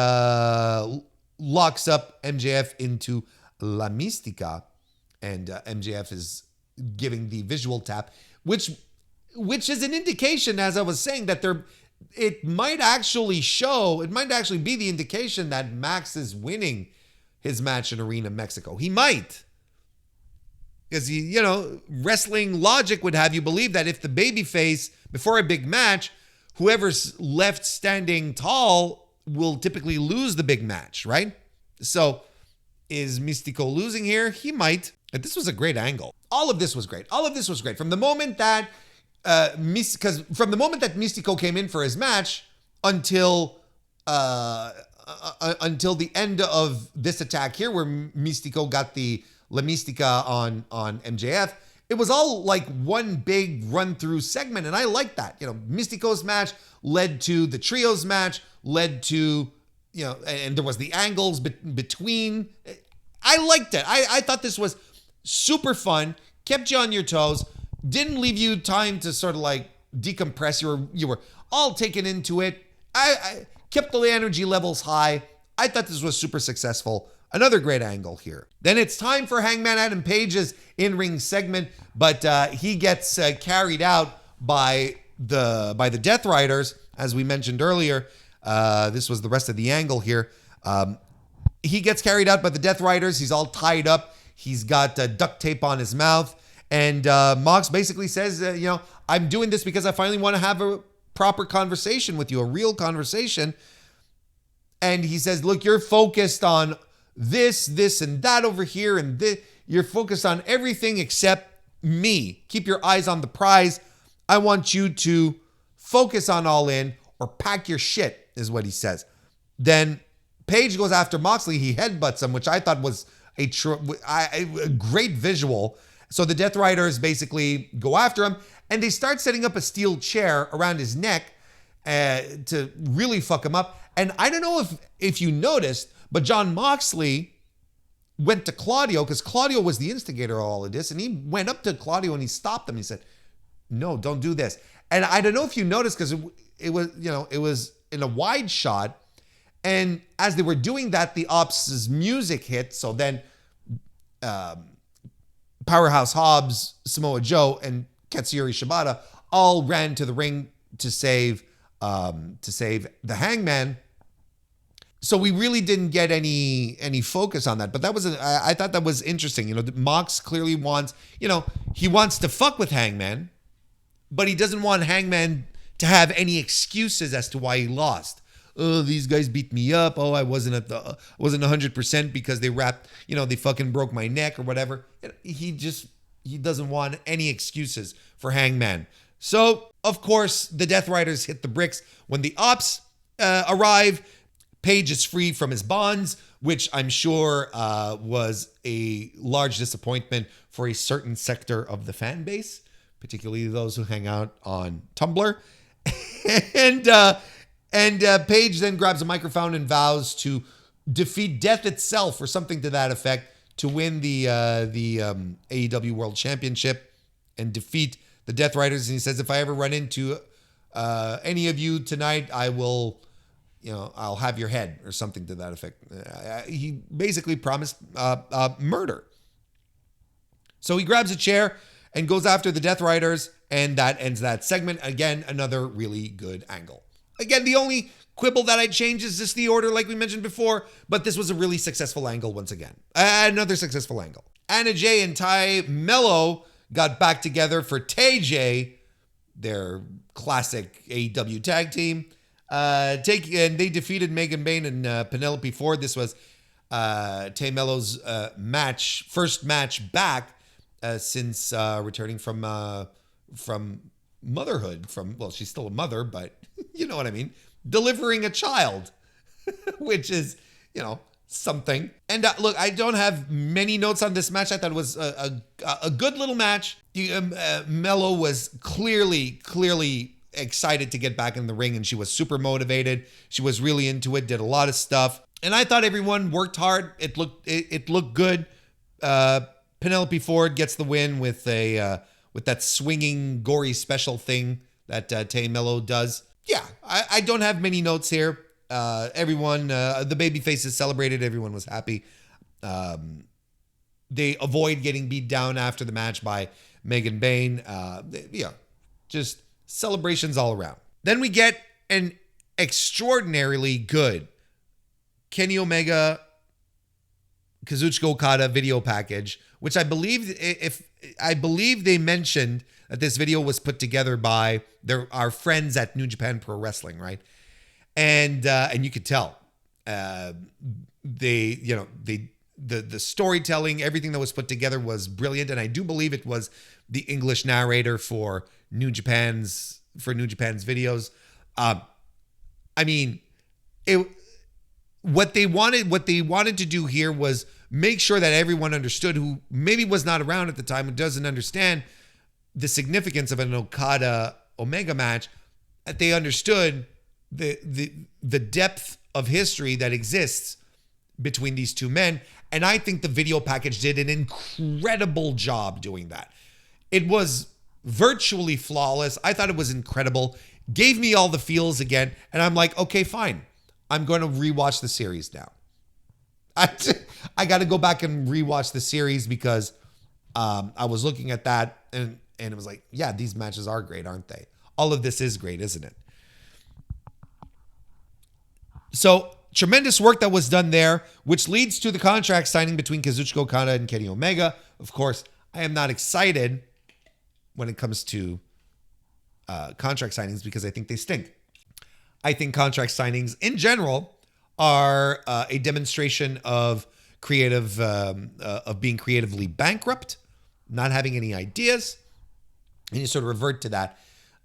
locks up MJF into La Mística. And MJF is giving the visual tap, which is an indication, as I was saying, that it might actually be the indication that Max is winning his match in Arena Mexico. He might. Because, wrestling logic would have you believe that if the babyface, before a big match, whoever's left standing tall will typically lose the big match, right? So, is Místico losing here? He might. But this was a great angle. All of this was great. From the moment that Místico came in for his match until the end of this attack here, where Místico got the La Mística on MJF, it was all like one big run-through segment, and I like that. Místico's match led to the trios match, led to, and there was the angles between. I liked it. I thought this was super fun, kept you on your toes, didn't leave you time to sort of like decompress. You were all taken into it. I kept the energy levels high. I thought this was super successful. Another great angle here. Then it's time for Hangman Adam Page's in-ring segment, but he gets carried out by the Death Riders, as we mentioned earlier. This was the rest of the angle here. He gets carried out by the Death Riders. He's all tied up. He's got duct tape on his mouth. And Mox basically says, I'm doing this because I finally want to have a proper conversation with you, a real conversation. And he says, look, you're focused on this, and that over here, and this. You're focused on everything except me. Keep your eyes on the prize. I want you to focus on All In or pack your shit, is what he says. Then Page goes after Moxley. He headbutts him, which I thought was a great visual. So the Death Riders basically go after him, and they start setting up a steel chair around his neck to really fuck him up. And I don't know if you noticed, but Jon Moxley went to Claudio, because Claudio was the instigator of all of this, and he went up to Claudio and he stopped him. He said, "No, don't do this." And I don't know if you noticed, because it was in a wide shot, and as they were doing that, the Ops' music hit. So then Powerhouse Hobbs, Samoa Joe, and Katsuyori Shibata all ran to the ring to save the Hangman. So we really didn't get any focus on that. But that was I thought that was interesting. Mox clearly wants, he wants to fuck with Hangman, but he doesn't want Hangman to have any excuses as to why he lost. Oh, these guys beat me up. Oh, I wasn't 100% because they they fucking broke my neck or whatever. He doesn't want any excuses for Hangman. So, of course, the Death Riders hit the bricks. When the Ops arrive, Page is free from his bonds, which I'm sure was a large disappointment for a certain sector of the fan base, particularly those who hang out on Tumblr. And Page then grabs a microphone and vows to defeat Death itself, or something to that effect, to win the AEW World Championship and defeat the Death Riders. And he says, if I ever run into any of you tonight, I will, I'll have your head, or something to that effect. He basically promised murder. So he grabs a chair and goes after the Death Riders, and that ends that segment. Again, another really good angle. Again, the only quibble that I'd change is just the order, like we mentioned before, but this was a really successful angle once again. Another successful angle. Anna Jay and Ty Mello got back together for Tay, their classic AEW tag team. And they defeated Megan Bayne and Penelope Ford. This was Tay Mello's first match back since returning from motherhood. She's still a mother, but you know what I mean. Delivering a child, which is, something. And look, I don't have many notes on this match. I thought it was a good little match. Mello was clearly excited to get back in the ring, and she was super motivated. She was really into it, did a lot of stuff. And I thought everyone worked hard. It looked good. Penelope Ford gets the win with that swinging, gory special thing that Tay Mello does. Yeah, I don't have many notes here. Everyone, the baby faces celebrated. Everyone was happy. They avoid getting beat down after the match by Megan Bayne. Just celebrations all around. Then we get an extraordinarily good Kenny Omega, Kazuchika Okada video package, which I believe they mentioned that this video was put together by our friends at New Japan Pro Wrestling, right? And you could tell the storytelling, everything that was put together was brilliant, and I do believe it was the English narrator for New Japan's videos. What they wanted to do here was make sure that everyone understood, who maybe was not around at the time, who doesn't understand the significance of an Okada Omega match, that they understood the depth of history that exists between these two men. And I think the video package did an incredible job doing that. It was virtually flawless. I thought it was incredible. Gave me all the feels again. And I'm like, okay, fine. I'm going to rewatch the series now. I got to go back and rewatch the series because I was looking at that and it was like, yeah, these matches are great, aren't they? All of this is great, isn't it? So tremendous work that was done there, which leads to the contract signing between Kazuchika Okada and Kenny Omega. Of course, I am not excited when it comes to contract signings because I think they stink. I think contract signings in general are a demonstration of being creatively bankrupt, not having any ideas, and you sort of revert to that.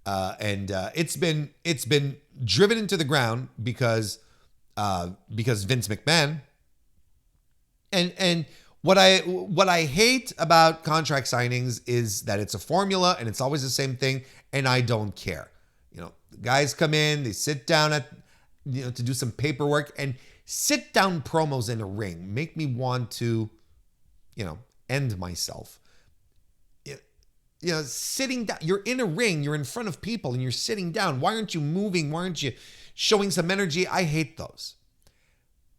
And it's been driven into the ground because Vince McMahon. And what I hate about contract signings is that it's a formula and it's always the same thing, and I don't care. Guys come in, they sit down to do some paperwork, and sit down promos in a ring make me want to end myself. Sitting down, you're in a ring, you're in front of people and you're sitting down. Why aren't you moving? Why aren't you showing some energy? I hate those.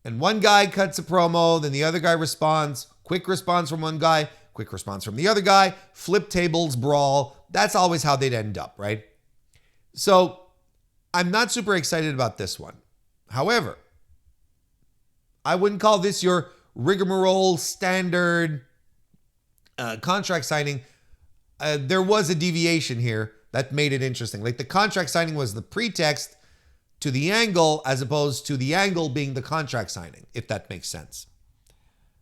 And one guy cuts a promo, then the other guy responds, quick response from one guy, quick response from the other guy, flip tables, brawl. That's always how they'd end up, right? So I'm not super excited about this one. However, I wouldn't call this your rigmarole standard contract signing. There was a deviation here that made it interesting. Like the contract signing was the pretext to the angle as opposed to the angle being the contract signing, if that makes sense.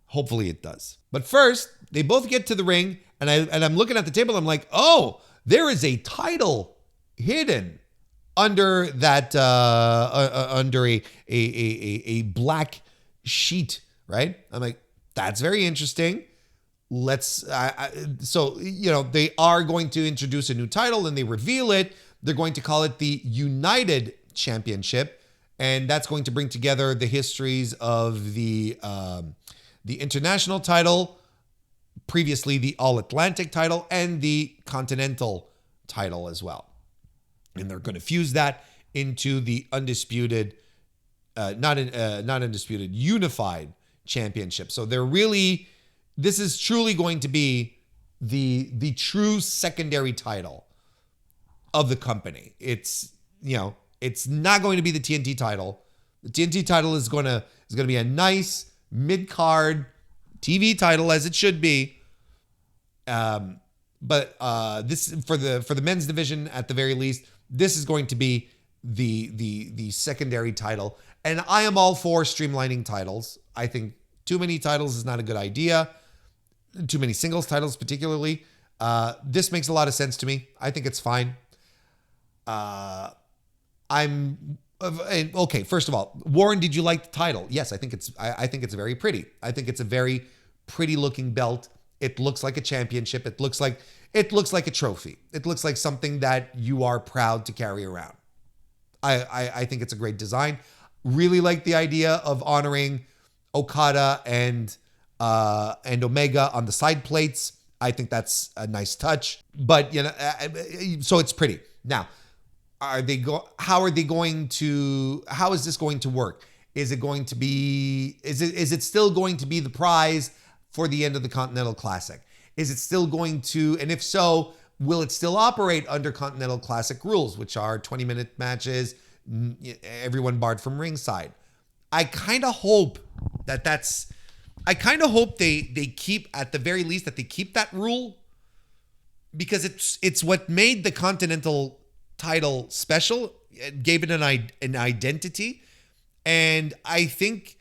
Hopefully it does. But first, they both get to the ring and I'm looking at the table. I'm like, oh, there is a title hidden under that, under a black sheet, right? I'm like, that's very interesting. So they are going to introduce a new title and they reveal it. They're going to call it the United Championship. And that's going to bring together the histories of the international title, previously the All Atlantic title, and the Continental title as well. And they're going to fuse that into the undisputed, not undisputed, unified championship. So this is truly going to be the true secondary title of the company. It's not going to be the TNT title. The TNT title is going to be a nice mid-card TV title, as it should be. But this for the men's division at the very least, this is going to be the secondary title. And I am all for streamlining titles. I think too many titles is not a good idea. Too many singles titles particularly. This makes a lot of sense to me. I think it's fine. Okay, first of all, Warren, did you like the title? Yes, I think it's very pretty. I think it's a very pretty looking belt. It looks like a championship. It looks like a trophy. It looks like something that you are proud to carry around. I think it's a great design. Really like the idea of honoring Okada and Omega on the side plates. I think that's a nice touch. But so it's pretty. Now, how is this going to work? Is it still going to be the prize for the end of the Continental Classic? Is it still going to, and if so, will it still operate under Continental Classic rules, which are 20-minute matches, everyone barred from ringside? I kind of hope they keep, at the very least, that they keep that rule, because it's what made the Continental title special. It gave it an identity. And I think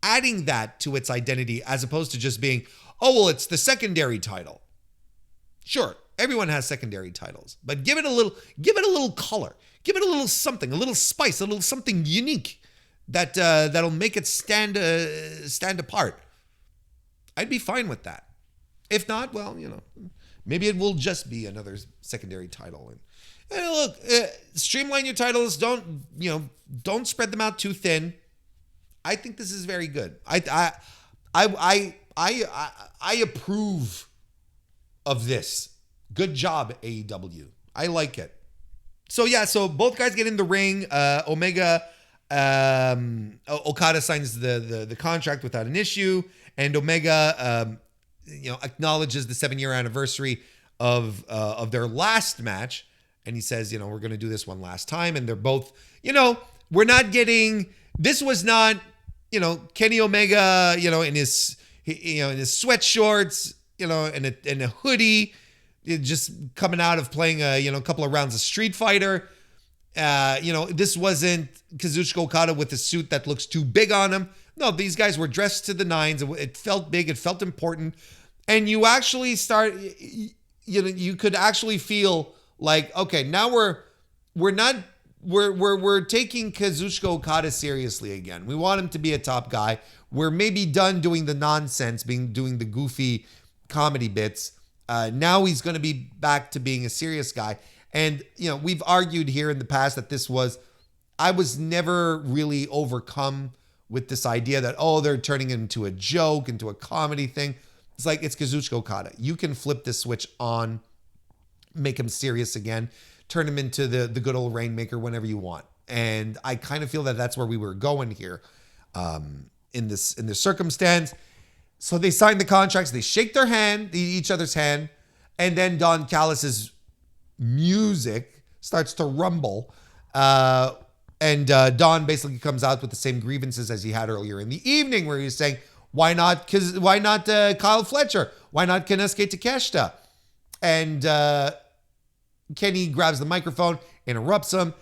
adding that to its identity, as opposed to just being, oh, well, it's the secondary title. Sure, everyone has secondary titles, but give it a little color, give it a little something, a little spice, a little something unique that'll make it stand apart. I'd be fine with that. If not, well, maybe it will just be another secondary title. And look, streamline your titles. Don't spread them out too thin. I think this is very good. I approve of this. Good job, AEW. I like it. So both guys get in the ring. Okada signs the contract without an issue, and Omega acknowledges the 7-year anniversary of their last match, and he says, we're going to do this one last time. And they're both, we're not getting, this was not, Kenny Omega, in his sweatshorts, in a hoodie, just coming out of playing a couple of rounds of Street Fighter. This wasn't Kazuchika Okada with a suit that looks too big on him. No, these guys were dressed to the nines. It felt big. It felt important. And you actually you could actually feel like, okay, now we're taking Kazuchika Okada seriously again. We want him to be a top guy. We're maybe done doing the nonsense, doing the goofy comedy bits. Now he's going to be back to being a serious guy. And, we've argued here in the past that I was never really overcome with this idea that, they're turning it into a joke, into a comedy thing. It's like, it's Kazuchika Okada. You can flip this switch on, make him serious again, turn him into the good old Rainmaker whenever you want. And I kind of feel that that's where we were going here in this circumstance. So they sign the contracts, they shake their hand, each other's hand, and then Don Callis's music starts to rumble. And Don basically comes out with the same grievances as he had earlier in the evening, where he was saying, why not Kyle Fletcher? Why not Konosuke Takeshita? And Kenny grabs the microphone, interrupts him,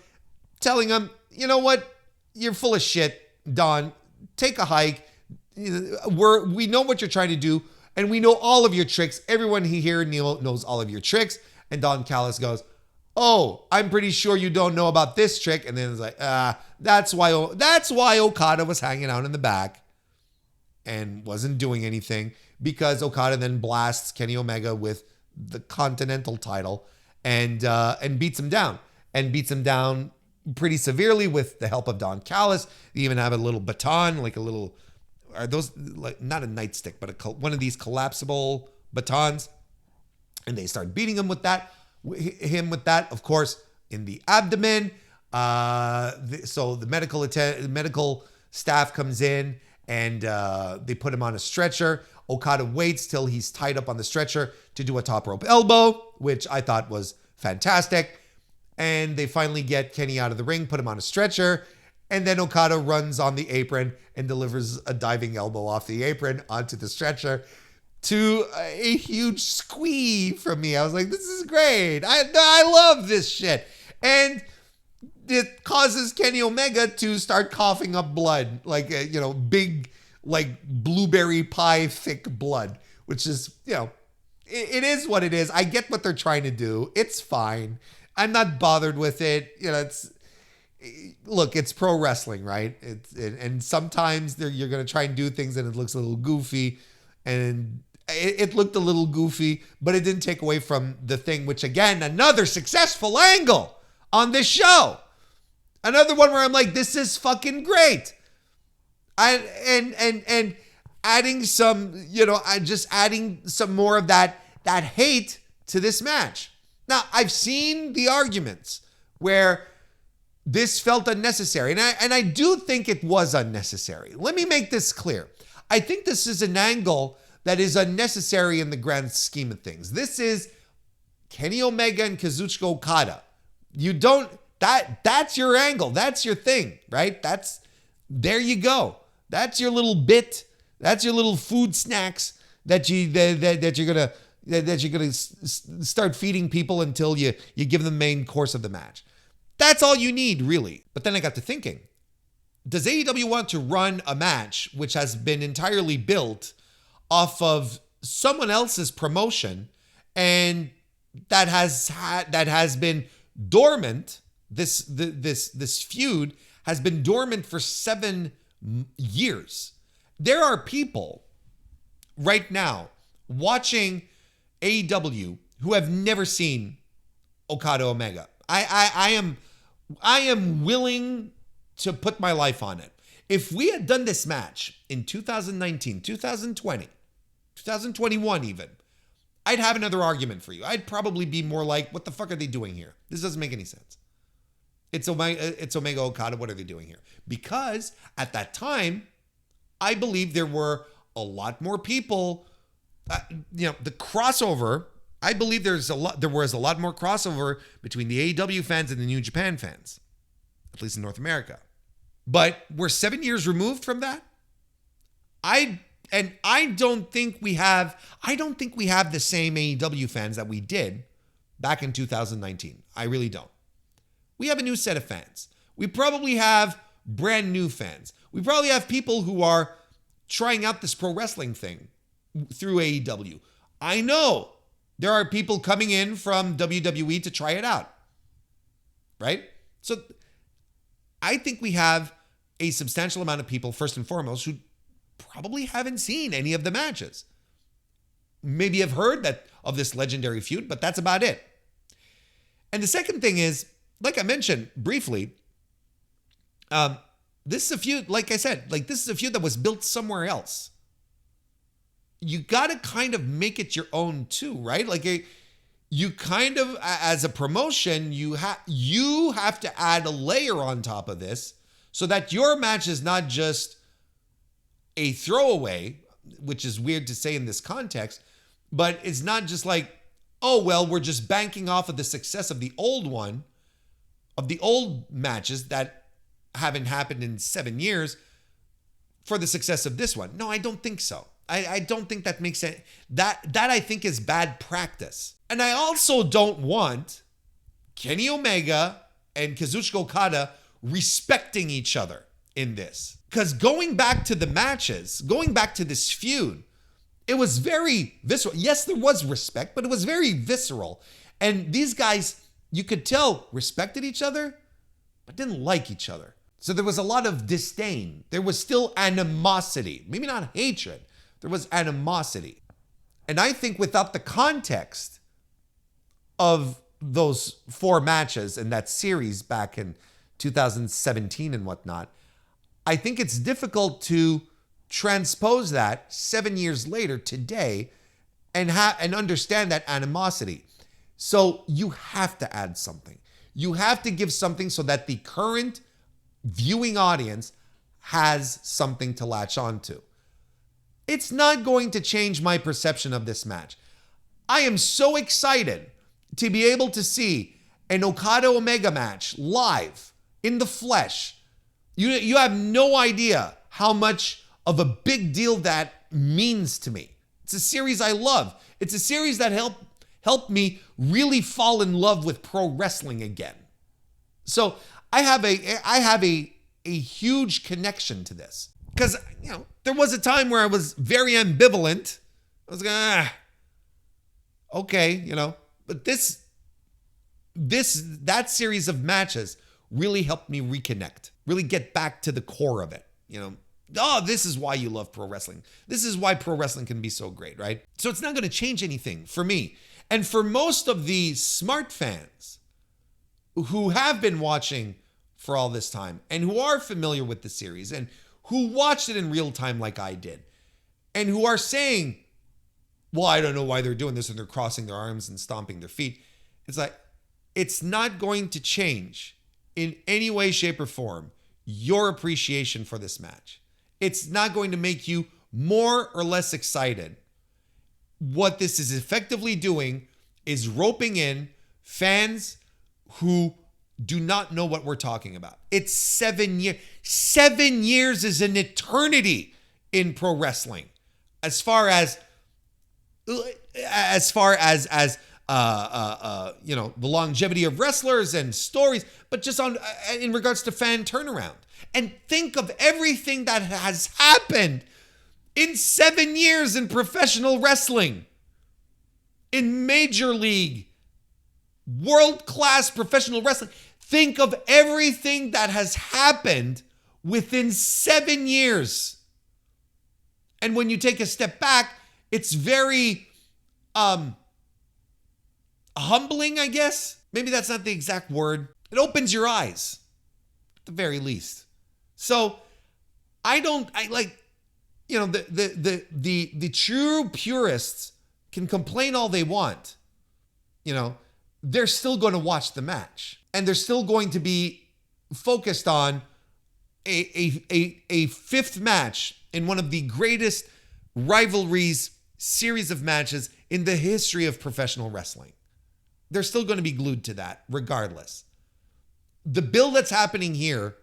telling him, you know what? You're full of shit, Don. Take a hike. We know what you're trying to do, and we know all of your tricks. Everyone here knows all of your tricks. And Don Callis goes, oh, I'm pretty sure you don't know about this trick. And then it's like, that's why Okada was hanging out in the back and wasn't doing anything, because Okada then blasts Kenny Omega with the Continental title and beats him down pretty severely with the help of Don Callis. They even have a little baton, like a little, are those like not a nightstick, but one of these collapsible batons, and they start beating him with that, of course, in the abdomen. So the medical staff comes in, and they put him on a stretcher. Okada waits till he's tied up on the stretcher to do a top rope elbow, which I thought was fantastic. And they finally get Kenny out of the ring, put him on a stretcher, and then Okada runs on the apron and delivers a diving elbow off the apron onto the stretcher to a huge squee from me. I was like, this is great. I love this shit. And it causes Kenny Omega to start coughing up blood, like, big, like blueberry pie thick blood, which is, it is what it is. I get what they're trying to do. It's fine. I'm not bothered with it. It's pro wrestling, right? And sometimes you're going to try and do things and it looks a little goofy, and it looked a little goofy, but it didn't take away from the thing, which again, another successful angle on this show. Another one where I'm like, this is fucking great. And adding some, adding some more of that hate to this match. Now, I've seen the arguments where this felt unnecessary, and I do think it was unnecessary. Let me make this clear. I think this is an angle that is unnecessary in the grand scheme of things. This is Kenny Omega and Kazuchika Okada. That's your angle. That's your thing, right? There you go. That's your little bit. That's your little food snacks that you're gonna start feeding people until you give them the main course of the match. That's all you need, really. But then I got to thinking, does AEW want to run a match which has been entirely built off of someone else's promotion, and that has been dormant? This feud has been dormant for 7 years. There are people right now watching AEW who have never seen Okada Omega. I am willing to put my life on it. If we had done this match in 2019, 2020, 2021 even, I'd have another argument for you. I'd probably be more like, what the fuck are they doing here? This doesn't make any sense. It's Omega Okada. What are they doing here? Because at that time, I believe there were a lot more people. The crossover. I believe there was a lot more crossover between the AEW fans and the New Japan fans, at least in North America. But we're 7 years removed from that. I don't think we have the same AEW fans that we did back in 2019. I really don't. We have a new set of fans. We probably have brand new fans. We probably have people who are trying out this pro wrestling thing through AEW. I know there are people coming in from WWE to try it out, right? So I think we have a substantial amount of people, first and foremost, who probably haven't seen any of the matches. Maybe have heard of this legendary feud, but that's about it. And the second thing is, like I mentioned briefly, this is a feud, like I said, this is a feud that was built somewhere else. you got to kind of make it your own too, right? Like you kind of, as a promotion, you have to add a layer on top of this so that your match is not just a throwaway, which is weird to say in this context, but it's not just like, oh, well, we're just banking off of the success of the old matches that haven't happened in 7 years for the success of this one. No, I don't think so. I don't think that makes sense. That I think is bad practice. And I also don't want Kenny Omega and Kazuchika Okada respecting each other in this. Because going back to the matches, going back to this feud, it was very visceral. Yes, there was respect, but it was very visceral. And these guys, you could tell, respected each other, but didn't like each other. So there was a lot of disdain. There was still animosity. Maybe not hatred. There was animosity. And I think without the context of those 4 matches and that series back in 2017 and whatnot, I think it's difficult to transpose that 7 years later today and understand that animosity. So you have to add something. You have to give something so that the current viewing audience has something to latch onto. It's not going to change my perception of this match. I am so excited to be able to see an Okada Omega match live in the flesh. You have no idea how much of a big deal that means to me. It's a series I love. It's a series that helped me really fall in love with pro wrestling again. So I have a huge connection to this. Because, there was a time where I was very ambivalent. I was going, okay, but that series of matches really helped me reconnect, really get back to the core of it. This is why you love pro wrestling. This is why pro wrestling can be so great, right? So it's not going to change anything for me. And for most of the smart fans who have been watching for all this time and who are familiar with the series and who watched it in real time like I did, and who are saying, well, I don't know why they're doing this, and they're crossing their arms and stomping their feet. It's like, it's not going to change in any way, shape, or form your appreciation for this match. It's not going to make you more or less excited. What this is effectively doing is roping in fans who do not know what we're talking about. It's 7 years. 7 years is an eternity in pro wrestling. As far as the longevity of wrestlers and stories, but just in regards to fan turnaround. And think of everything that has happened in 7 years in professional wrestling, in major league, world-class professional wrestling. Think of everything that has happened within 7 years. And when you take a step back, it's very humbling, I guess. Maybe that's not the exact word. It opens your eyes, at the very least. So the true purists can complain all they want. They're still going to watch the match. And they're still going to be focused on a fifth match in one of the greatest rivalries series of matches in the history of professional wrestling. They're still going to be glued to that regardless. The build that's happening here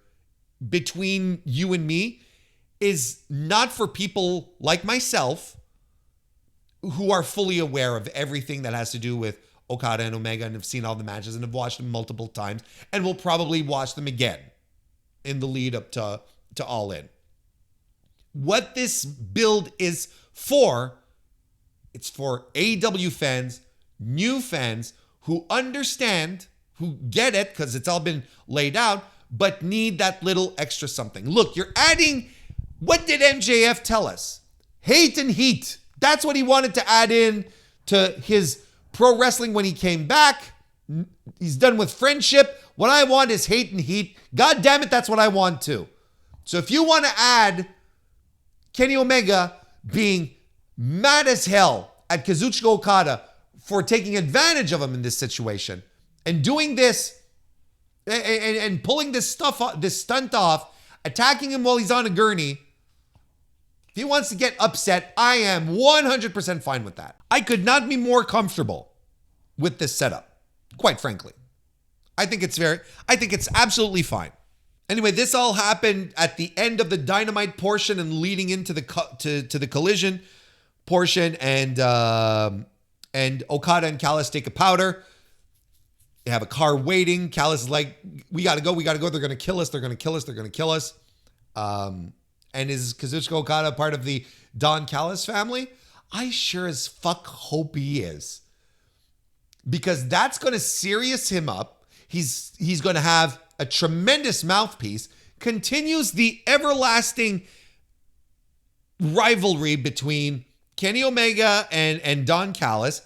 between you and me is not for people like myself who are fully aware of everything that has to do with Okada and Omega and have seen all the matches and have watched them multiple times and will probably watch them again in the lead up to All In. What this build is for, it's for AEW fans, new fans who understand, who get it because it's all been laid out, but need that little extra something. Look, you're adding, what did MJF tell us? Hate and heat. That's what he wanted to add in to his pro wrestling when he came back. He's done with friendship. What I want is hate and heat. God damn it, that's what I want too. So if you want to add Kenny Omega being mad as hell at Kazuchika Okada for taking advantage of him in this situation and doing this and pulling this stunt off, attacking him while he's on a gurney. If he wants to get upset, I am 100% fine with that. I could not be more comfortable with this setup, quite frankly. I think it's absolutely fine. Anyway, this all happened at the end of the Dynamite portion and leading into the to the Collision portion, and Okada and Callis take a powder. They have a car waiting. Callis is like, we gotta go. They're gonna kill us. And is Kazuchika Okada part of the Don Callis family? I sure as fuck hope he is, because that's gonna serious him up. He's gonna have a tremendous mouthpiece. Continues the everlasting rivalry between Kenny Omega and Don Callis.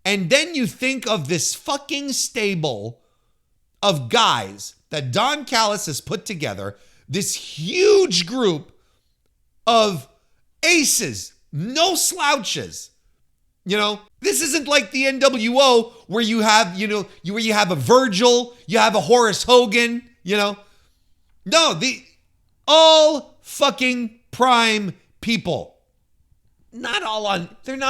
And then you think of this fucking stable of guys that Don Callis has put together, this huge group of aces, no slouches. You know, this isn't like the NWO where you have, where you have a Virgil, you have a Horace Hogan, No, all fucking prime people. They're not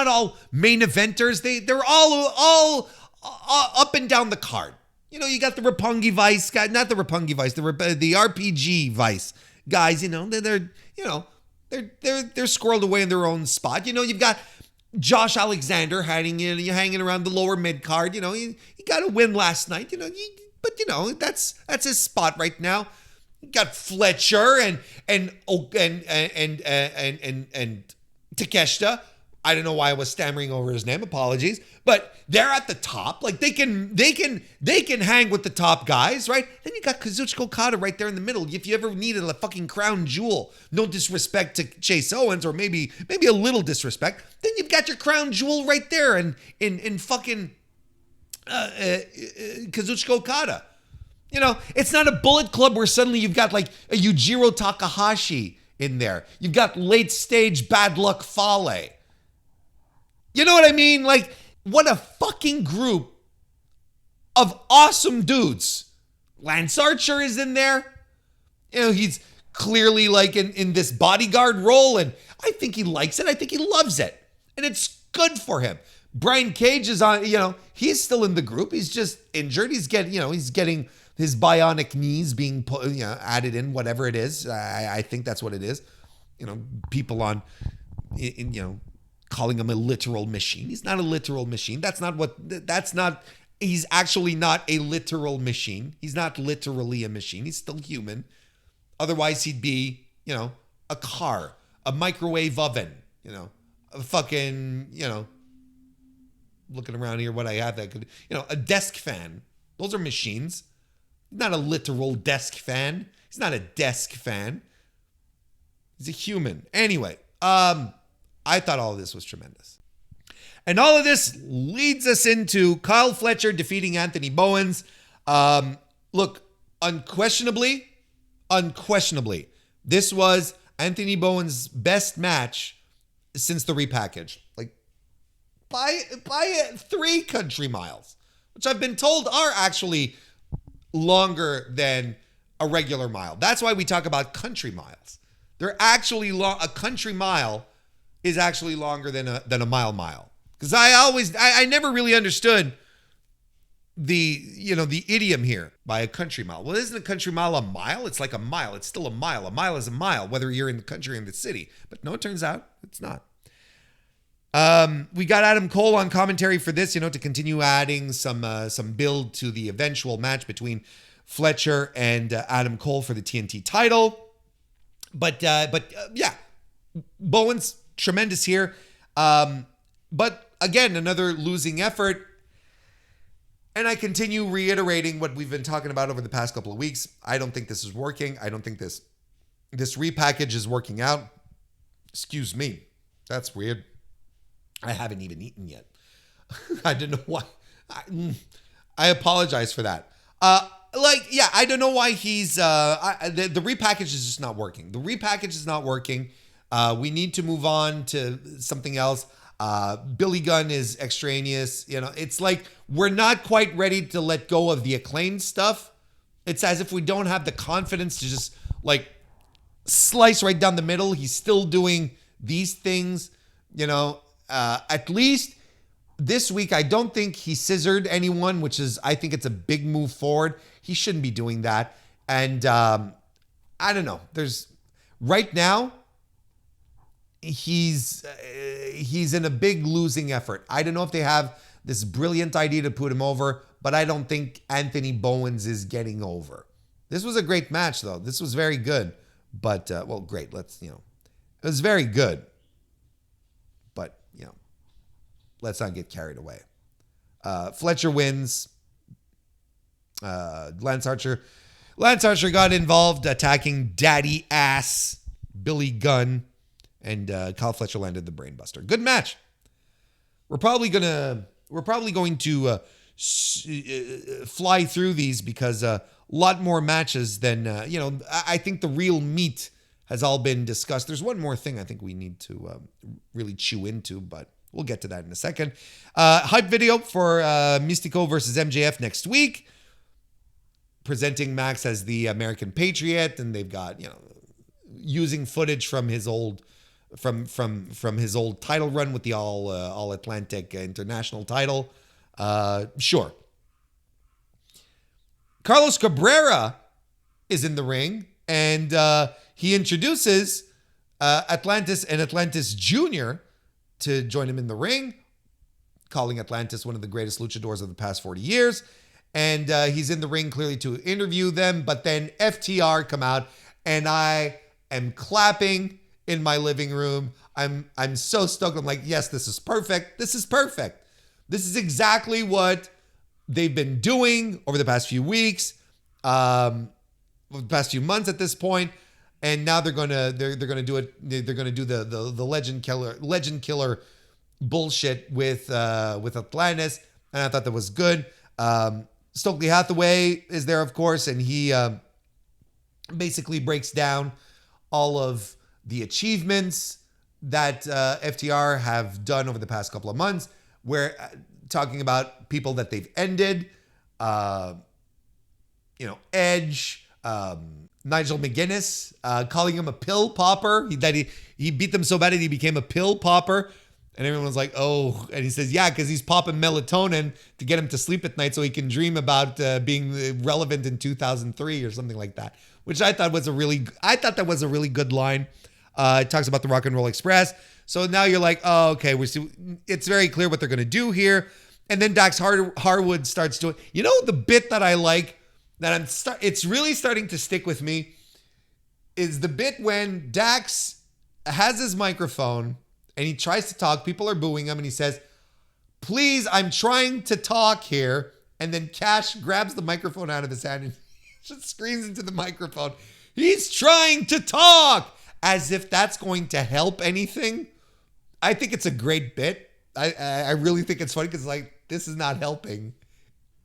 all main eventers. They're all up and down the card. You got the Roppongi Vice guy, not the Roppongi Vice, the RPG Vice guys. They're squirreled away in their own spot. You've got Josh Alexander hanging around the lower mid card. He got a win last night. But that's his spot right now. You got Fletcher and Takeshita. I don't know why I was stammering over his name. Apologies. But they're at the top. Like they can hang with the top guys, right? Then you got Kazuchika Okada right there in the middle. If you ever needed a fucking crown jewel, no disrespect to Chase Owens, or maybe a little disrespect, then you've got your crown jewel right there in fucking Kazuchika Okada. It's not a Bullet Club where suddenly you've got like a Yujiro Takahashi in there. You've got late stage Bad Luck Fale. You know what I mean? Like, what a fucking group of awesome dudes. Lance Archer is in there. He's clearly like in this bodyguard role, and I think he likes it. I think he loves it. And it's good for him. Brian Cage is on, he's still in the group. He's just injured. He's getting his bionic knees being added in, whatever it is. I think that's what it is. People calling him a literal machine. He's not a literal machine. He's actually not a literal machine. He's not literally a machine. He's still human. Otherwise, he'd be, a car, a microwave oven, a fucking, looking around here, what I have that could, a desk fan. Those are machines. Not a literal desk fan. He's not a desk fan. He's a human. Anyway, I thought all of this was tremendous. And all of this leads us into Kyle Fletcher defeating Anthony Bowens. Look, unquestionably, this was Anthony Bowens' best match since the repackage. Like, by 3 country miles, which I've been told are actually longer than a regular mile. That's why we talk about country miles. They're actually a country mile is actually longer than a mile. Because I never really understood the idiom here by a country mile. Well, isn't a country mile a mile? It's like a mile. It's still a mile. A mile is a mile, whether you're in the country or in the city. But no, it turns out it's not. We got Adam Cole on commentary for this, to continue adding some build to the eventual match between Fletcher and Adam Cole for the TNT title. But yeah, Bowens tremendous here. But again, another losing effort. And I continue reiterating what we've been talking about over the past couple of weeks. I don't think this is working. I don't think this repackage is working out. Excuse me. That's weird. I haven't even eaten yet. I don't know why. I apologize for that. I don't know why he's... the repackage is just not working. The repackage is not working. We need to move on to something else. Billy Gunn is extraneous. It's like we're not quite ready to let go of the Acclaimed stuff. It's as if we don't have the confidence to just like slice right down the middle. He's still doing these things, at least this week. I don't think he scissored anyone, I think it's a big move forward. He shouldn't be doing that. And I don't know. Right now, he's in a big losing effort. I don't know if they have this brilliant idea to put him over, but I don't think Anthony Bowens is getting over. This was a great match, though. This was very good. But, great. It was very good. But, let's not get carried away. Fletcher wins. Lance Archer got involved, attacking daddy ass Billy Gunn. And Kyle Fletcher landed the brainbuster. Good match. We're probably going to fly through these because a lot more matches than I think the real meat has all been discussed. There's one more thing I think we need to really chew into, but we'll get to that in a second. Hype video for Mystico versus MJF next week, presenting Max as the American Patriot, and they've got using footage from his old. From his old title run with the All Atlantic International title. Sure. Carlos Cabrera is in the ring, and he introduces Atlantis and Atlantis Jr. to join him in the ring, calling Atlantis one of the greatest luchadors of the past 40 years. And he's in the ring clearly to interview them, but then FTR come out, and I am clapping in my living room. I'm so stoked. I'm like, yes, this is perfect. This is perfect. This is exactly what they've been doing over the past few weeks, over the past few months at this point. And now they're gonna do it. They're gonna do the legend killer bullshit with Atlantis. And I thought that was good. Stokely Hathaway is there, of course, and he basically breaks down all of the achievements that FTR have done over the past couple of months. We're talking about people that they've ended, Edge, Nigel McGuinness, calling him a pill popper. He beat them so bad that he became a pill popper. And everyone's like, oh, and he says, yeah, because he's popping melatonin to get him to sleep at night so he can dream about being relevant in 2003 or something like that, which I thought that was a really good line. It talks about the Rock and Roll Express. So now you're like, oh, okay, it's very clear what they're going to do here. And then Dax Harwood starts doing, the bit that I like, that it's really starting to stick with me, is the bit when Dax has his microphone and he tries to talk. People are booing him and he says, please, I'm trying to talk here. And then Cash grabs the microphone out of his hand and just screams into the microphone, he's trying to talk, as if that's going to help anything. I think it's a great bit. I really think it's funny because this is not helping.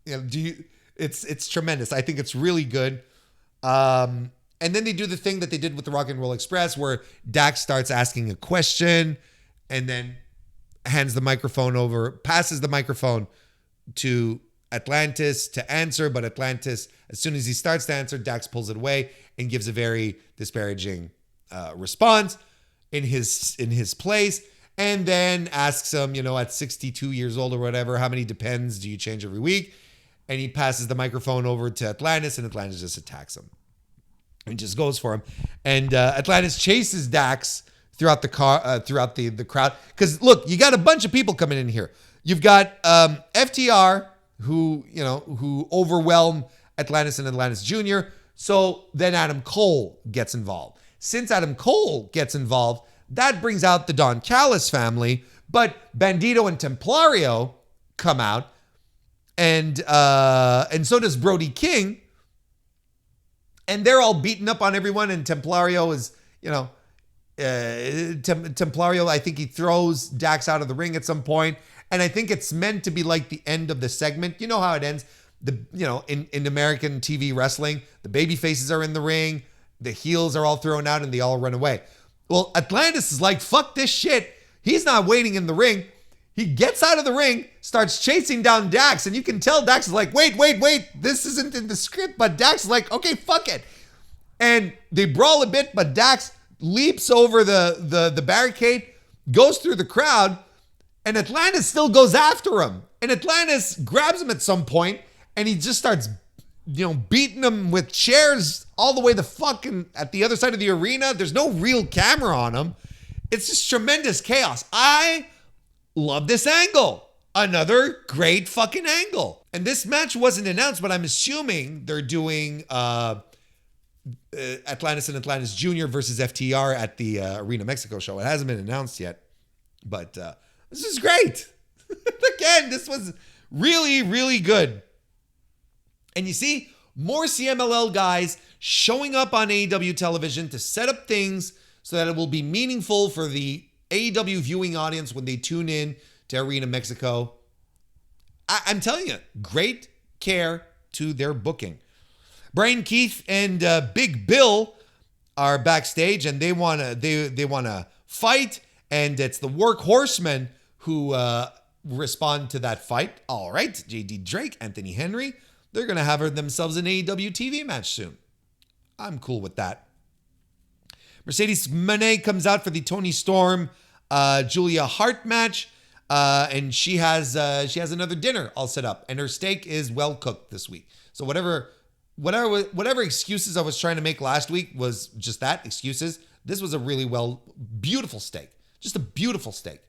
It's tremendous. I think it's really good. And then they do the thing that they did with the Rock and Roll Express where Dax starts asking a question and then passes the microphone to Atlantis to answer, but Atlantis, as soon as he starts to answer, Dax pulls it away and gives a very disparaging response in his place, and then asks him, at 62 years old or whatever, how many Depends do you change every week? And he passes the microphone over to Atlantis, and Atlantis just attacks him and just goes for him. And Atlantis chases Dax throughout the crowd. Because look, you got a bunch of people coming in here. You've got FTR who overwhelm Atlantis and Atlantis Jr. So then Adam Cole gets involved. Since Adam Cole gets involved, that brings out the Don Callis family, but Bandito and Templario come out, and so does Brody King, and they're all beating up on everyone. And Templario is, Templario, I think he throws Dax out of the ring at some point, and I think it's meant to be like the end of the segment. You know how it ends. In American TV wrestling, the baby faces are in the ring, the heels are all thrown out, and they all run away. Well, Atlantis is like, fuck this shit. He's not waiting in the ring. He gets out of the ring, starts chasing down Dax, and you can tell Dax is like, wait, this isn't in the script, but Dax is like, okay, fuck it. And they brawl a bit, but Dax leaps over the barricade, goes through the crowd, and Atlantis still goes after him. And Atlantis grabs him at some point, and he just starts, beating him with chairs all the way the fucking at the other side of the arena. There's no real camera on him. It's just tremendous chaos. I love this angle. Another great fucking angle. And this match wasn't announced, but I'm assuming they're doing Atlantis and Atlantis Jr. versus FTR at the Arena Mexico show. It hasn't been announced yet, but this is great. Again, this was really, really good. And you see more CMLL guys showing up on AEW television to set up things so that it will be meaningful for the AEW viewing audience when they tune in to Arena Mexico. I'm telling you, great care to their booking. Brian Keith and Big Bill are backstage, and they wanna fight, and it's the Workhorsemen who respond to that fight. All right, JD Drake, Anthony Henry, they're gonna have themselves an AEW TV match soon. I'm cool with that. Mercedes Moné comes out for the Toni Storm Julia Hart match, and she has another dinner all set up, and her steak is well cooked this week. So whatever excuses I was trying to make last week was just that, excuses. This was a really beautiful steak, just a beautiful steak.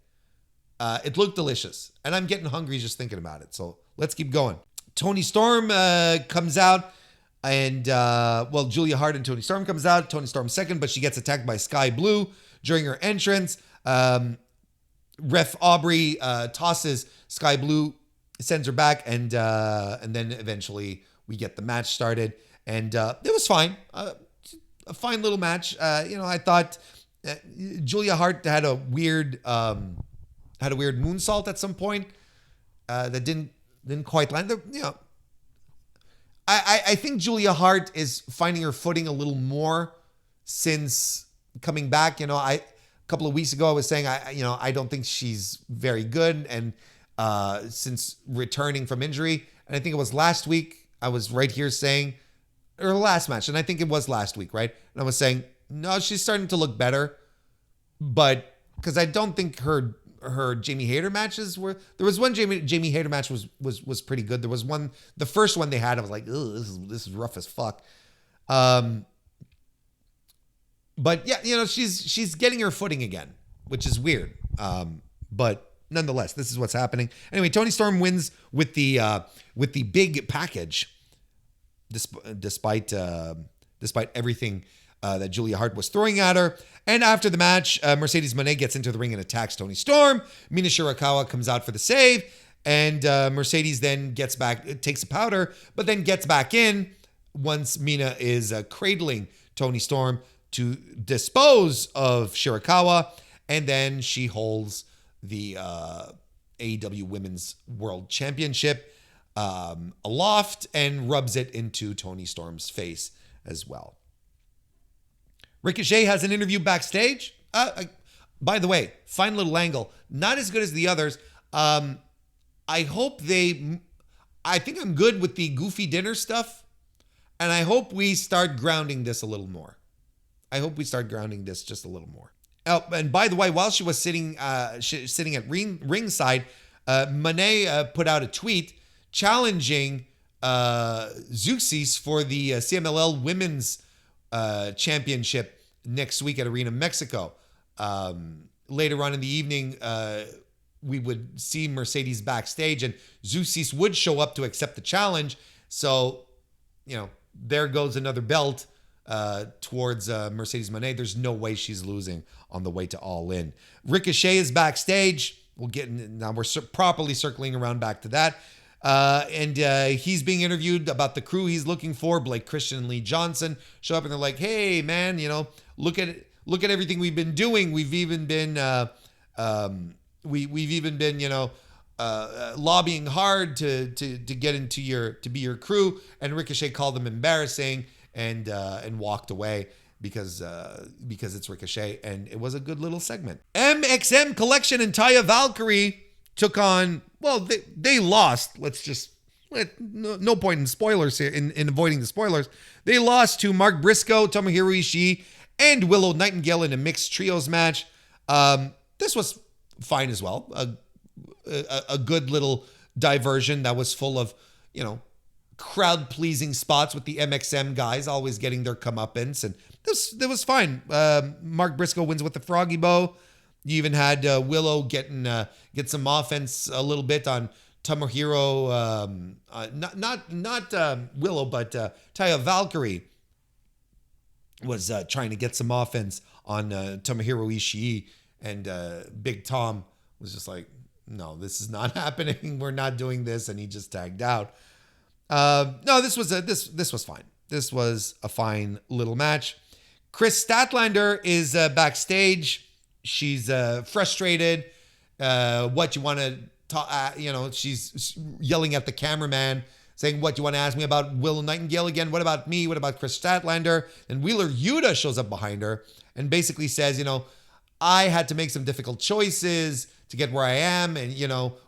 It looked delicious, and I'm getting hungry just thinking about it. So let's keep going. Toni Storm comes out. And, Julia Hart and Toni Storm comes out. Toni Storm second, but she gets attacked by Sky Blue during her entrance. Ref Aubrey tosses Sky Blue, sends her back, and then eventually we get the match started. And it was fine. A fine little match. I thought Julia Hart had a weird moonsault at some point that didn't quite land. I think Julia Hart is finding her footing a little more since coming back. A couple of weeks ago I was saying I don't think she's very good, and since returning from injury, and I think it was last week I was right here saying, or last match, and I think it was last week, right? And I was saying, no, she's starting to look better, but because I don't think her Jamie Hayter matches were, there was one Jamie Hayter match was pretty good. There was one, the first one they had, I was like, oh, this is rough as fuck. But yeah, she's getting her footing again, which is weird. But nonetheless, this is what's happening. Anyway, Toni Storm wins with the big package, despite everything that Julia Hart was throwing at her. And after the match, Mercedes Moné gets into the ring and attacks Toni Storm. Mina Shirakawa comes out for the save, and Mercedes then gets back, takes a powder, but then gets back in once Mina is cradling Toni Storm to dispose of Shirakawa, and then she holds the AEW Women's World Championship aloft and rubs it into Toni Storm's face as well. Ricochet has an interview backstage. By the way, fine little angle. Not as good as the others. I think I'm good with the goofy dinner stuff. And I hope we start grounding this a little more. I hope we start grounding this just a little more. Oh, and by the way, while she was sitting at ringside, Moné put out a tweet challenging Zeuxis for the CMLL Women's Championship next week at Arena Mexico. Later on in the evening, we would see Mercedes backstage, and Zeuxis would show up to accept the challenge. So, there goes another belt towards Mercedes Moné. There's no way she's losing on the way to All In. Ricochet is backstage. Now we're properly circling around back to that. And he's being interviewed about the crew he's looking for. Blake Christian and Lee Johnson show up, and they're like, "Hey, man, look at everything we've been doing. We've even been lobbying hard to get to be your crew." And Ricochet called them embarrassing and walked away. because it's Ricochet, and it was a good little segment. MXM Collection and Taya Valkyrie took on, well, they lost. No point in spoilers here, in avoiding the spoilers. They lost to Mark Briscoe, Tomohiro Ishii, and Willow Nightingale in a mixed trios match. This was fine as well. A good little diversion that was full of, crowd-pleasing spots with the MXM guys always getting their comeuppance, and that was fine. Mark Briscoe wins with the froggy bow. You even had Willow get some offense a little bit on Tomohiro, not Willow, but Taya Valkyrie was trying to get some offense on Tomohiro Ishii, and Big Tom was just like, no, this is not happening. We're not doing this, and he just tagged out. No, this was fine. This was a fine little match. Chris Statlander is backstage. She's frustrated. What you want to talk? She's yelling at the cameraman, saying, "What, you want to ask me about Willow Nightingale again? What about me? What about Chris Statlander?" And Wheeler Yuta shows up behind her and basically says, I had to make some difficult choices to get where I am, and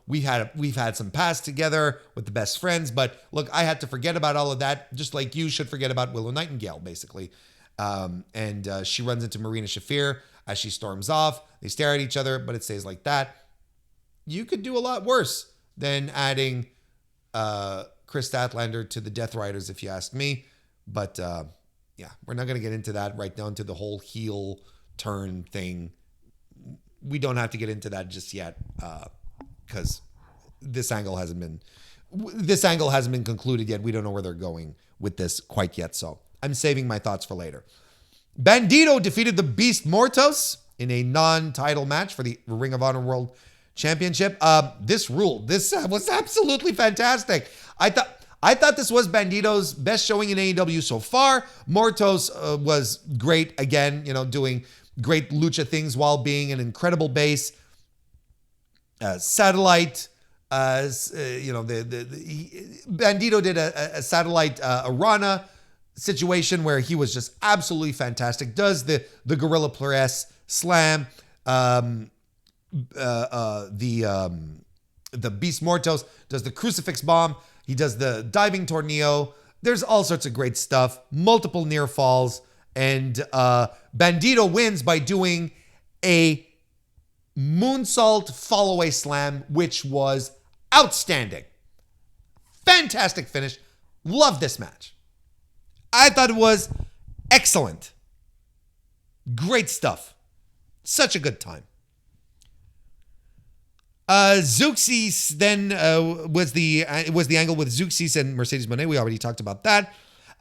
we've had some past together with the best friends, but look, I had to forget about all of that, just like you should forget about Willow Nightingale, basically. And she runs into Marina Shafir as she storms off. They stare at each other, but it stays like that. You could do a lot worse than adding Chris Statlander to the Death Riders, if you ask me. But yeah, we're not going to get into that right now, into the whole heel turn thing. We don't have to get into that just yet, because this angle hasn't been concluded yet. We don't know where they're going with this quite yet, so I'm saving my thoughts for later. Bandito defeated the Beast Mortos in a non-title match for the Ring of Honor World Championship. This ruled. This was absolutely fantastic. I thought this was Bandito's best showing in AEW so far. Mortos was great again, doing great lucha things while being an incredible base. Satellite, Bandito did a satellite Arana situation where he was just absolutely fantastic. Does the Gorilla Press slam, the Beast Mortos does the Crucifix Bomb. He does the diving tornillo. There's all sorts of great stuff. Multiple near falls. And Bandito wins by doing a moonsault fall-away slam, which was outstanding. Fantastic finish. Love this match. I thought it was excellent. Great stuff. Such a good time. Zeuxis then was the angle with Zeuxis and Mercedes Moné. We already talked about that.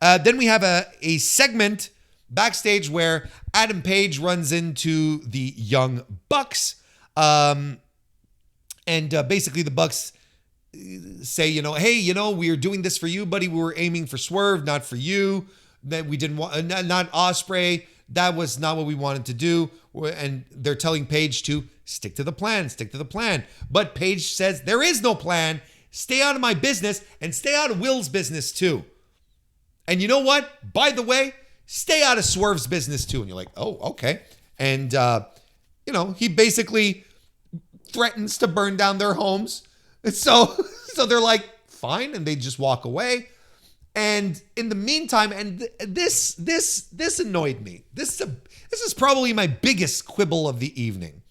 Then we have a segment backstage where Adam Page runs into the Young Bucks. And basically the Bucks say, hey, we're doing this for you, buddy. We were aiming for Swerve, not for you. That we didn't want, not Ospreay. That was not what we wanted to do. And they're telling Page to stick to the plan. But Page says, there is no plan. Stay out of my business and stay out of Will's business too. And you know what? By the way, stay out of Swerve's business too. And you're like, oh, okay. And, he basically threatens to burn down their homes. So they're like, fine. And they just walk away. And in the meantime, and this annoyed me. This is probably my biggest quibble of the evening.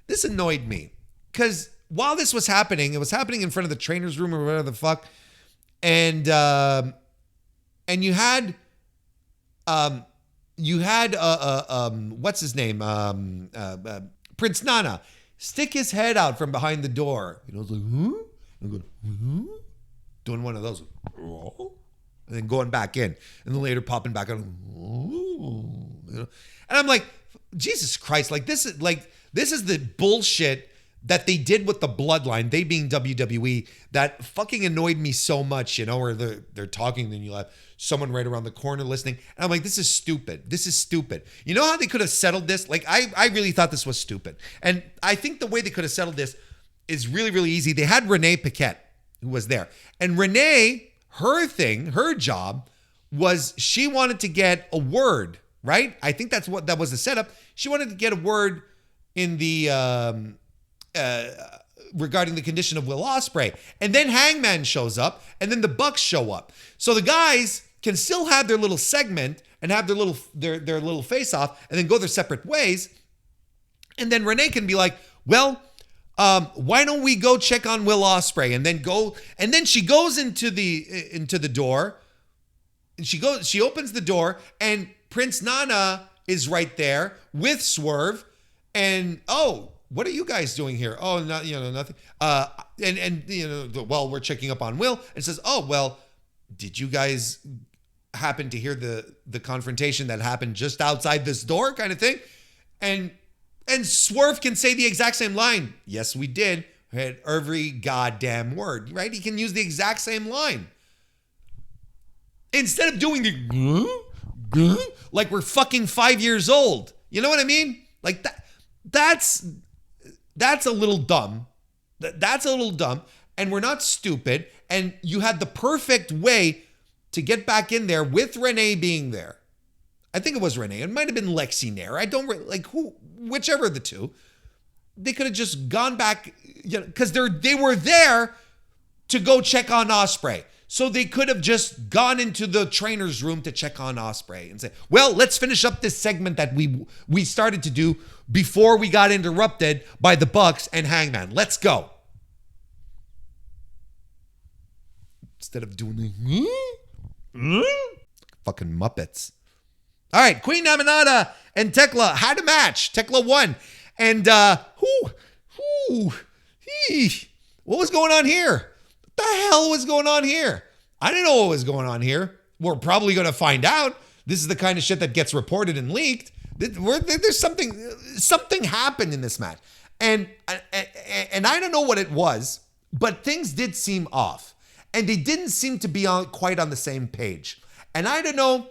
This annoyed me because while this was happening, it was happening in front of the trainer's room or whatever the fuck. And you had what's his name? Prince Nana stick his head out from behind the door. It's like, huh? And going, doing one of those. And then going back in, and then later popping back on. And I'm like, Jesus Christ! This is the bullshit that they did with the Bloodline. They being WWE, that fucking annoyed me so much. Where they're talking, then you have someone right around the corner listening, and I'm like, this is stupid. This is stupid. You know how they could have settled this? I really thought this was stupid, and I think the way they could have settled this is really, really easy. They had Renee Paquette, who was there, and Renee. Her job was she wanted to get a word right? I think that was the setup. She wanted to get a word in the regarding the condition of Will Ospreay. And then Hangman shows up, and then the Bucks show up. So the guys can still have their little segment and have their little face off and then go their separate ways. And then Renee can be like, well, why don't we go check on Will Ospreay? And then she goes into the door, and she opens the door, and Prince Nana is right there with Swerve. And what are you guys doing here? Oh, nothing. Well, we're checking up on Will. And says, oh, well, did you guys happen to hear the confrontation that happened just outside this door, kind of thing? And Swerve can say the exact same line. Yes, we did. Had every goddamn word, right? He can use the exact same line. Instead of doing the like we're fucking 5 years old. You know what I mean? Like that's a little dumb. That's a little dumb. And we're not stupid. And you had the perfect way to get back in there with Renee being there. I think it was Renee. It might have been Lexi Nair. I don't like whichever of the two. They could have just gone back, because they were there to go check on Ospreay. So they could have just gone into the trainer's room to check on Ospreay and say, well, let's finish up this segment that we started to do before we got interrupted by the Bucks and Hangman. Let's go. Instead of doing the fucking Muppets. All right, Queen Aminata and Tekla had a match. Tekla won. And what was going on here? What the hell was going on here? I didn't know what was going on here. We're probably going to find out. This is the kind of shit that gets reported and leaked. There's something happened in this match. And I don't know what it was, but things did seem off. And they didn't seem to be quite on the same page. And I don't know,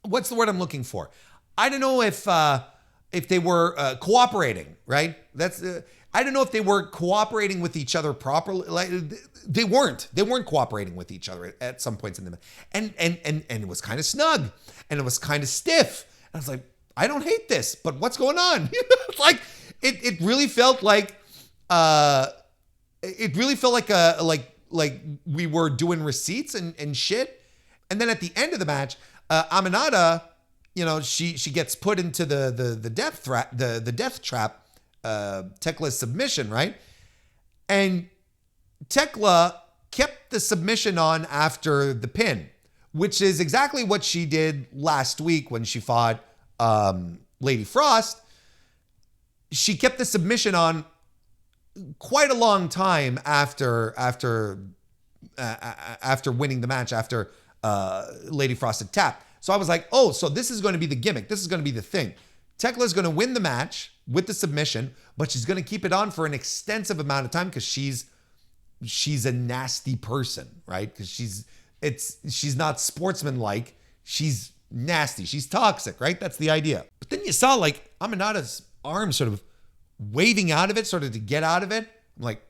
what's the word I'm looking for? I don't know if they were cooperating, right? I don't know if they were cooperating with each other properly. Like they weren't cooperating with each other at some points in the match. And it was kind of snug and it was kind of stiff. And I was like, I don't hate this, but what's going on? Like it really felt like like we were doing receipts and shit. And then at the end of the match, Aminata, she gets put into the death trap, Tekla's submission, right? And Tekla kept the submission on after the pin, which is exactly what she did last week when she fought Lady Frost. She kept the submission on quite a long time after winning the match, after Lady Frost had tapped. So I was like, oh, so this is going to be the gimmick. This is going to be the thing. Tekla is going to win the match with the submission, but she's going to keep it on for an extensive amount of time because she's a nasty person, right? Because she's not sportsmanlike. She's nasty. She's toxic, right? That's the idea. But then you saw like Aminata's arm sort of waving out of it, sort of to get out of it. I'm like,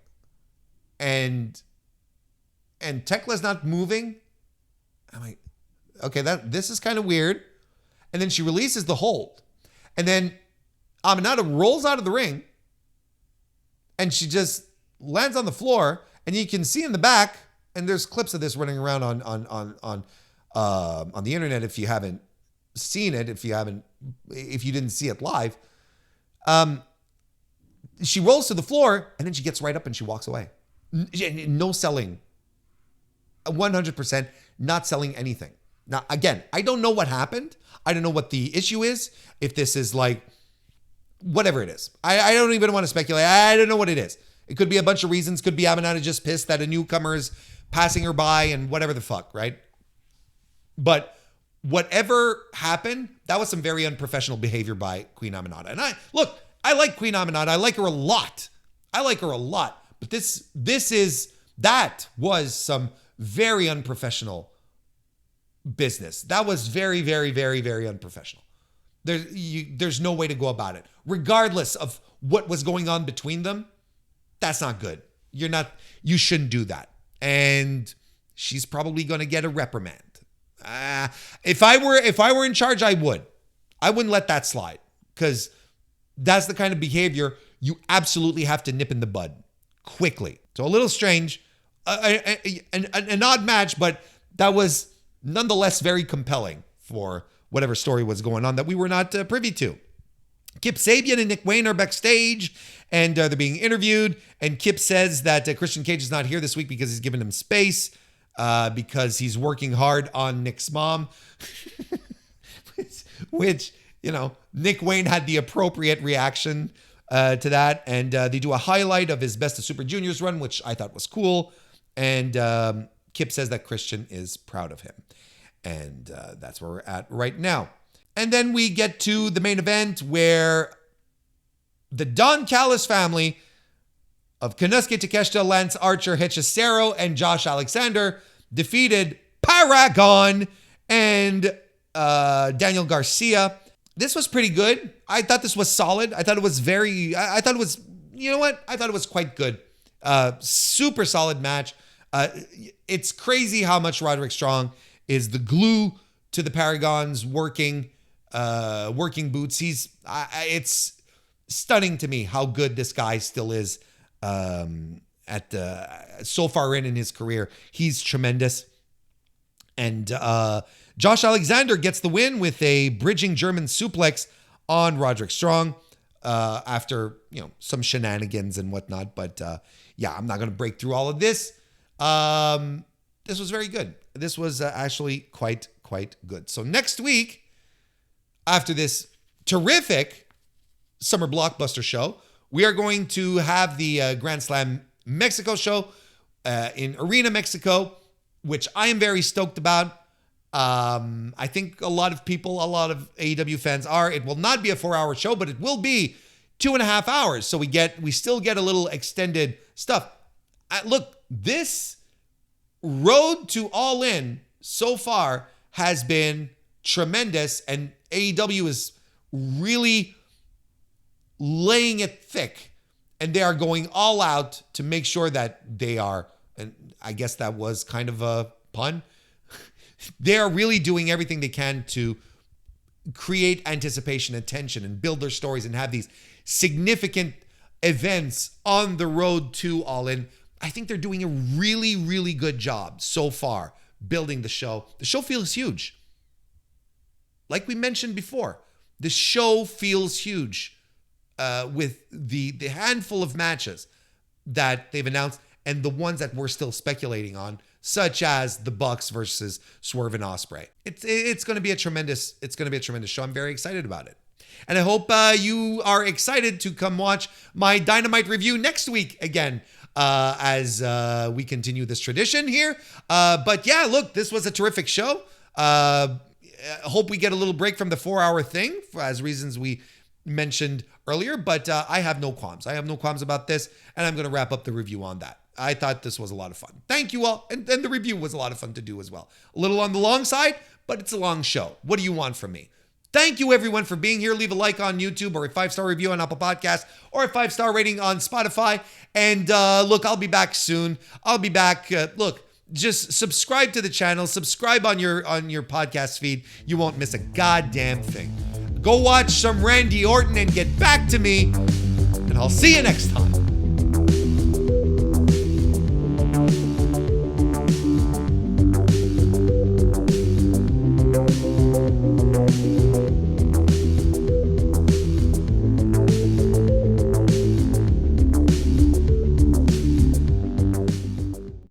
and Tekla's not moving. I'm like, okay, this is kind of weird. And then she releases the hold. And then Aminata rolls out of the ring and she just lands on the floor. And you can see in the back, and there's clips of this running around on the internet if you haven't seen it, if you didn't see it live. She rolls to the floor and then she gets right up and she walks away. No selling. 100% not selling anything. Now, again, I don't know what happened. I don't know what the issue is. If this is like, whatever it is. I don't even want to speculate. I don't know what it is. It could be a bunch of reasons. Could be Aminata just pissed that a newcomer is passing her by and whatever the fuck, right? But whatever happened, that was some very unprofessional behavior by Queen Aminata. And I like Queen Aminata. I like her a lot. But that was some very unprofessional business. That was very, very, very, very unprofessional. There's no way to go about it. Regardless of what was going on between them, that's not good. You shouldn't do that. And she's probably going to get a reprimand. If I were in charge, I would. I wouldn't let that slide, because that's the kind of behavior you absolutely have to nip in the bud quickly. So a little strange, an odd match, but that was nonetheless very compelling for whatever story was going on that we were not privy to. Kip Sabian and Nick Wayne are backstage, and they're being interviewed. And Kip says that Christian Cage is not here this week because he's given him space, because he's working hard on Nick's mom. Which, Nick Wayne had the appropriate reaction to that. And they do a highlight of his Best of Super Juniors run, which I thought was cool. And Kip says that Christian is proud of him. And that's where we're at right now. And then we get to the main event, where the Don Callis family of Konosuke Takeshita, Lance Archer, Hechicero, and Josh Alexander defeated Paragon and Daniel Garcia. This was pretty good. I thought this was solid. I thought it was quite good. Super solid match. It's crazy how much Roderick Strong is the glue to the Paragon's working boots. It's stunning to me how good this guy still is so far in his career. He's tremendous. And Josh Alexander gets the win with a bridging German suplex on Roderick Strong after some shenanigans and whatnot. But I'm not going to break through all of this. This was very good. This was actually quite good. So next week, after this terrific Summer Blockbuster show, we are going to have the Grand Slam Mexico show in Arena, Mexico, which I am very stoked about. I think a lot of AEW fans are. It will not be a 4-hour show, but it will be 2.5 hours. So we still get a little extended stuff. Look, this road to All In so far has been tremendous, and AEW is really laying it thick, and they are going all out to make sure that they are, and I guess that was kind of a pun, they are really doing everything they can to create anticipation and tension and build their stories and have these significant events on the road to All In. I think they're doing a really, really good job so far building the show. The show feels huge. Like we mentioned before, the show feels huge with the handful of matches that they've announced and the ones that we're still speculating on, such as the Bucks versus Swerve and Ospreay. It's going to be a tremendous show. I'm very excited about it. And I hope you are excited to come watch my Dynamite review next week again, as we continue this tradition here. But yeah, look, this was a terrific show. I hope we get a little break from the 4-hour thing, as reasons we mentioned earlier, but I have no qualms. I have no qualms about this, and I'm going to wrap up the review on that. I thought this was a lot of fun. Thank you all, and the review was a lot of fun to do as well. A little on the long side, but it's a long show. What do you want from me? Thank you, everyone, for being here. Leave a like on YouTube, or a 5-star review on Apple Podcasts, or a 5-star rating on Spotify. And look, I'll be back soon. I'll be back. Look, just subscribe to the channel. Subscribe on your podcast feed. You won't miss a goddamn thing. Go watch some Randy Orton and get back to me. And I'll see you next time.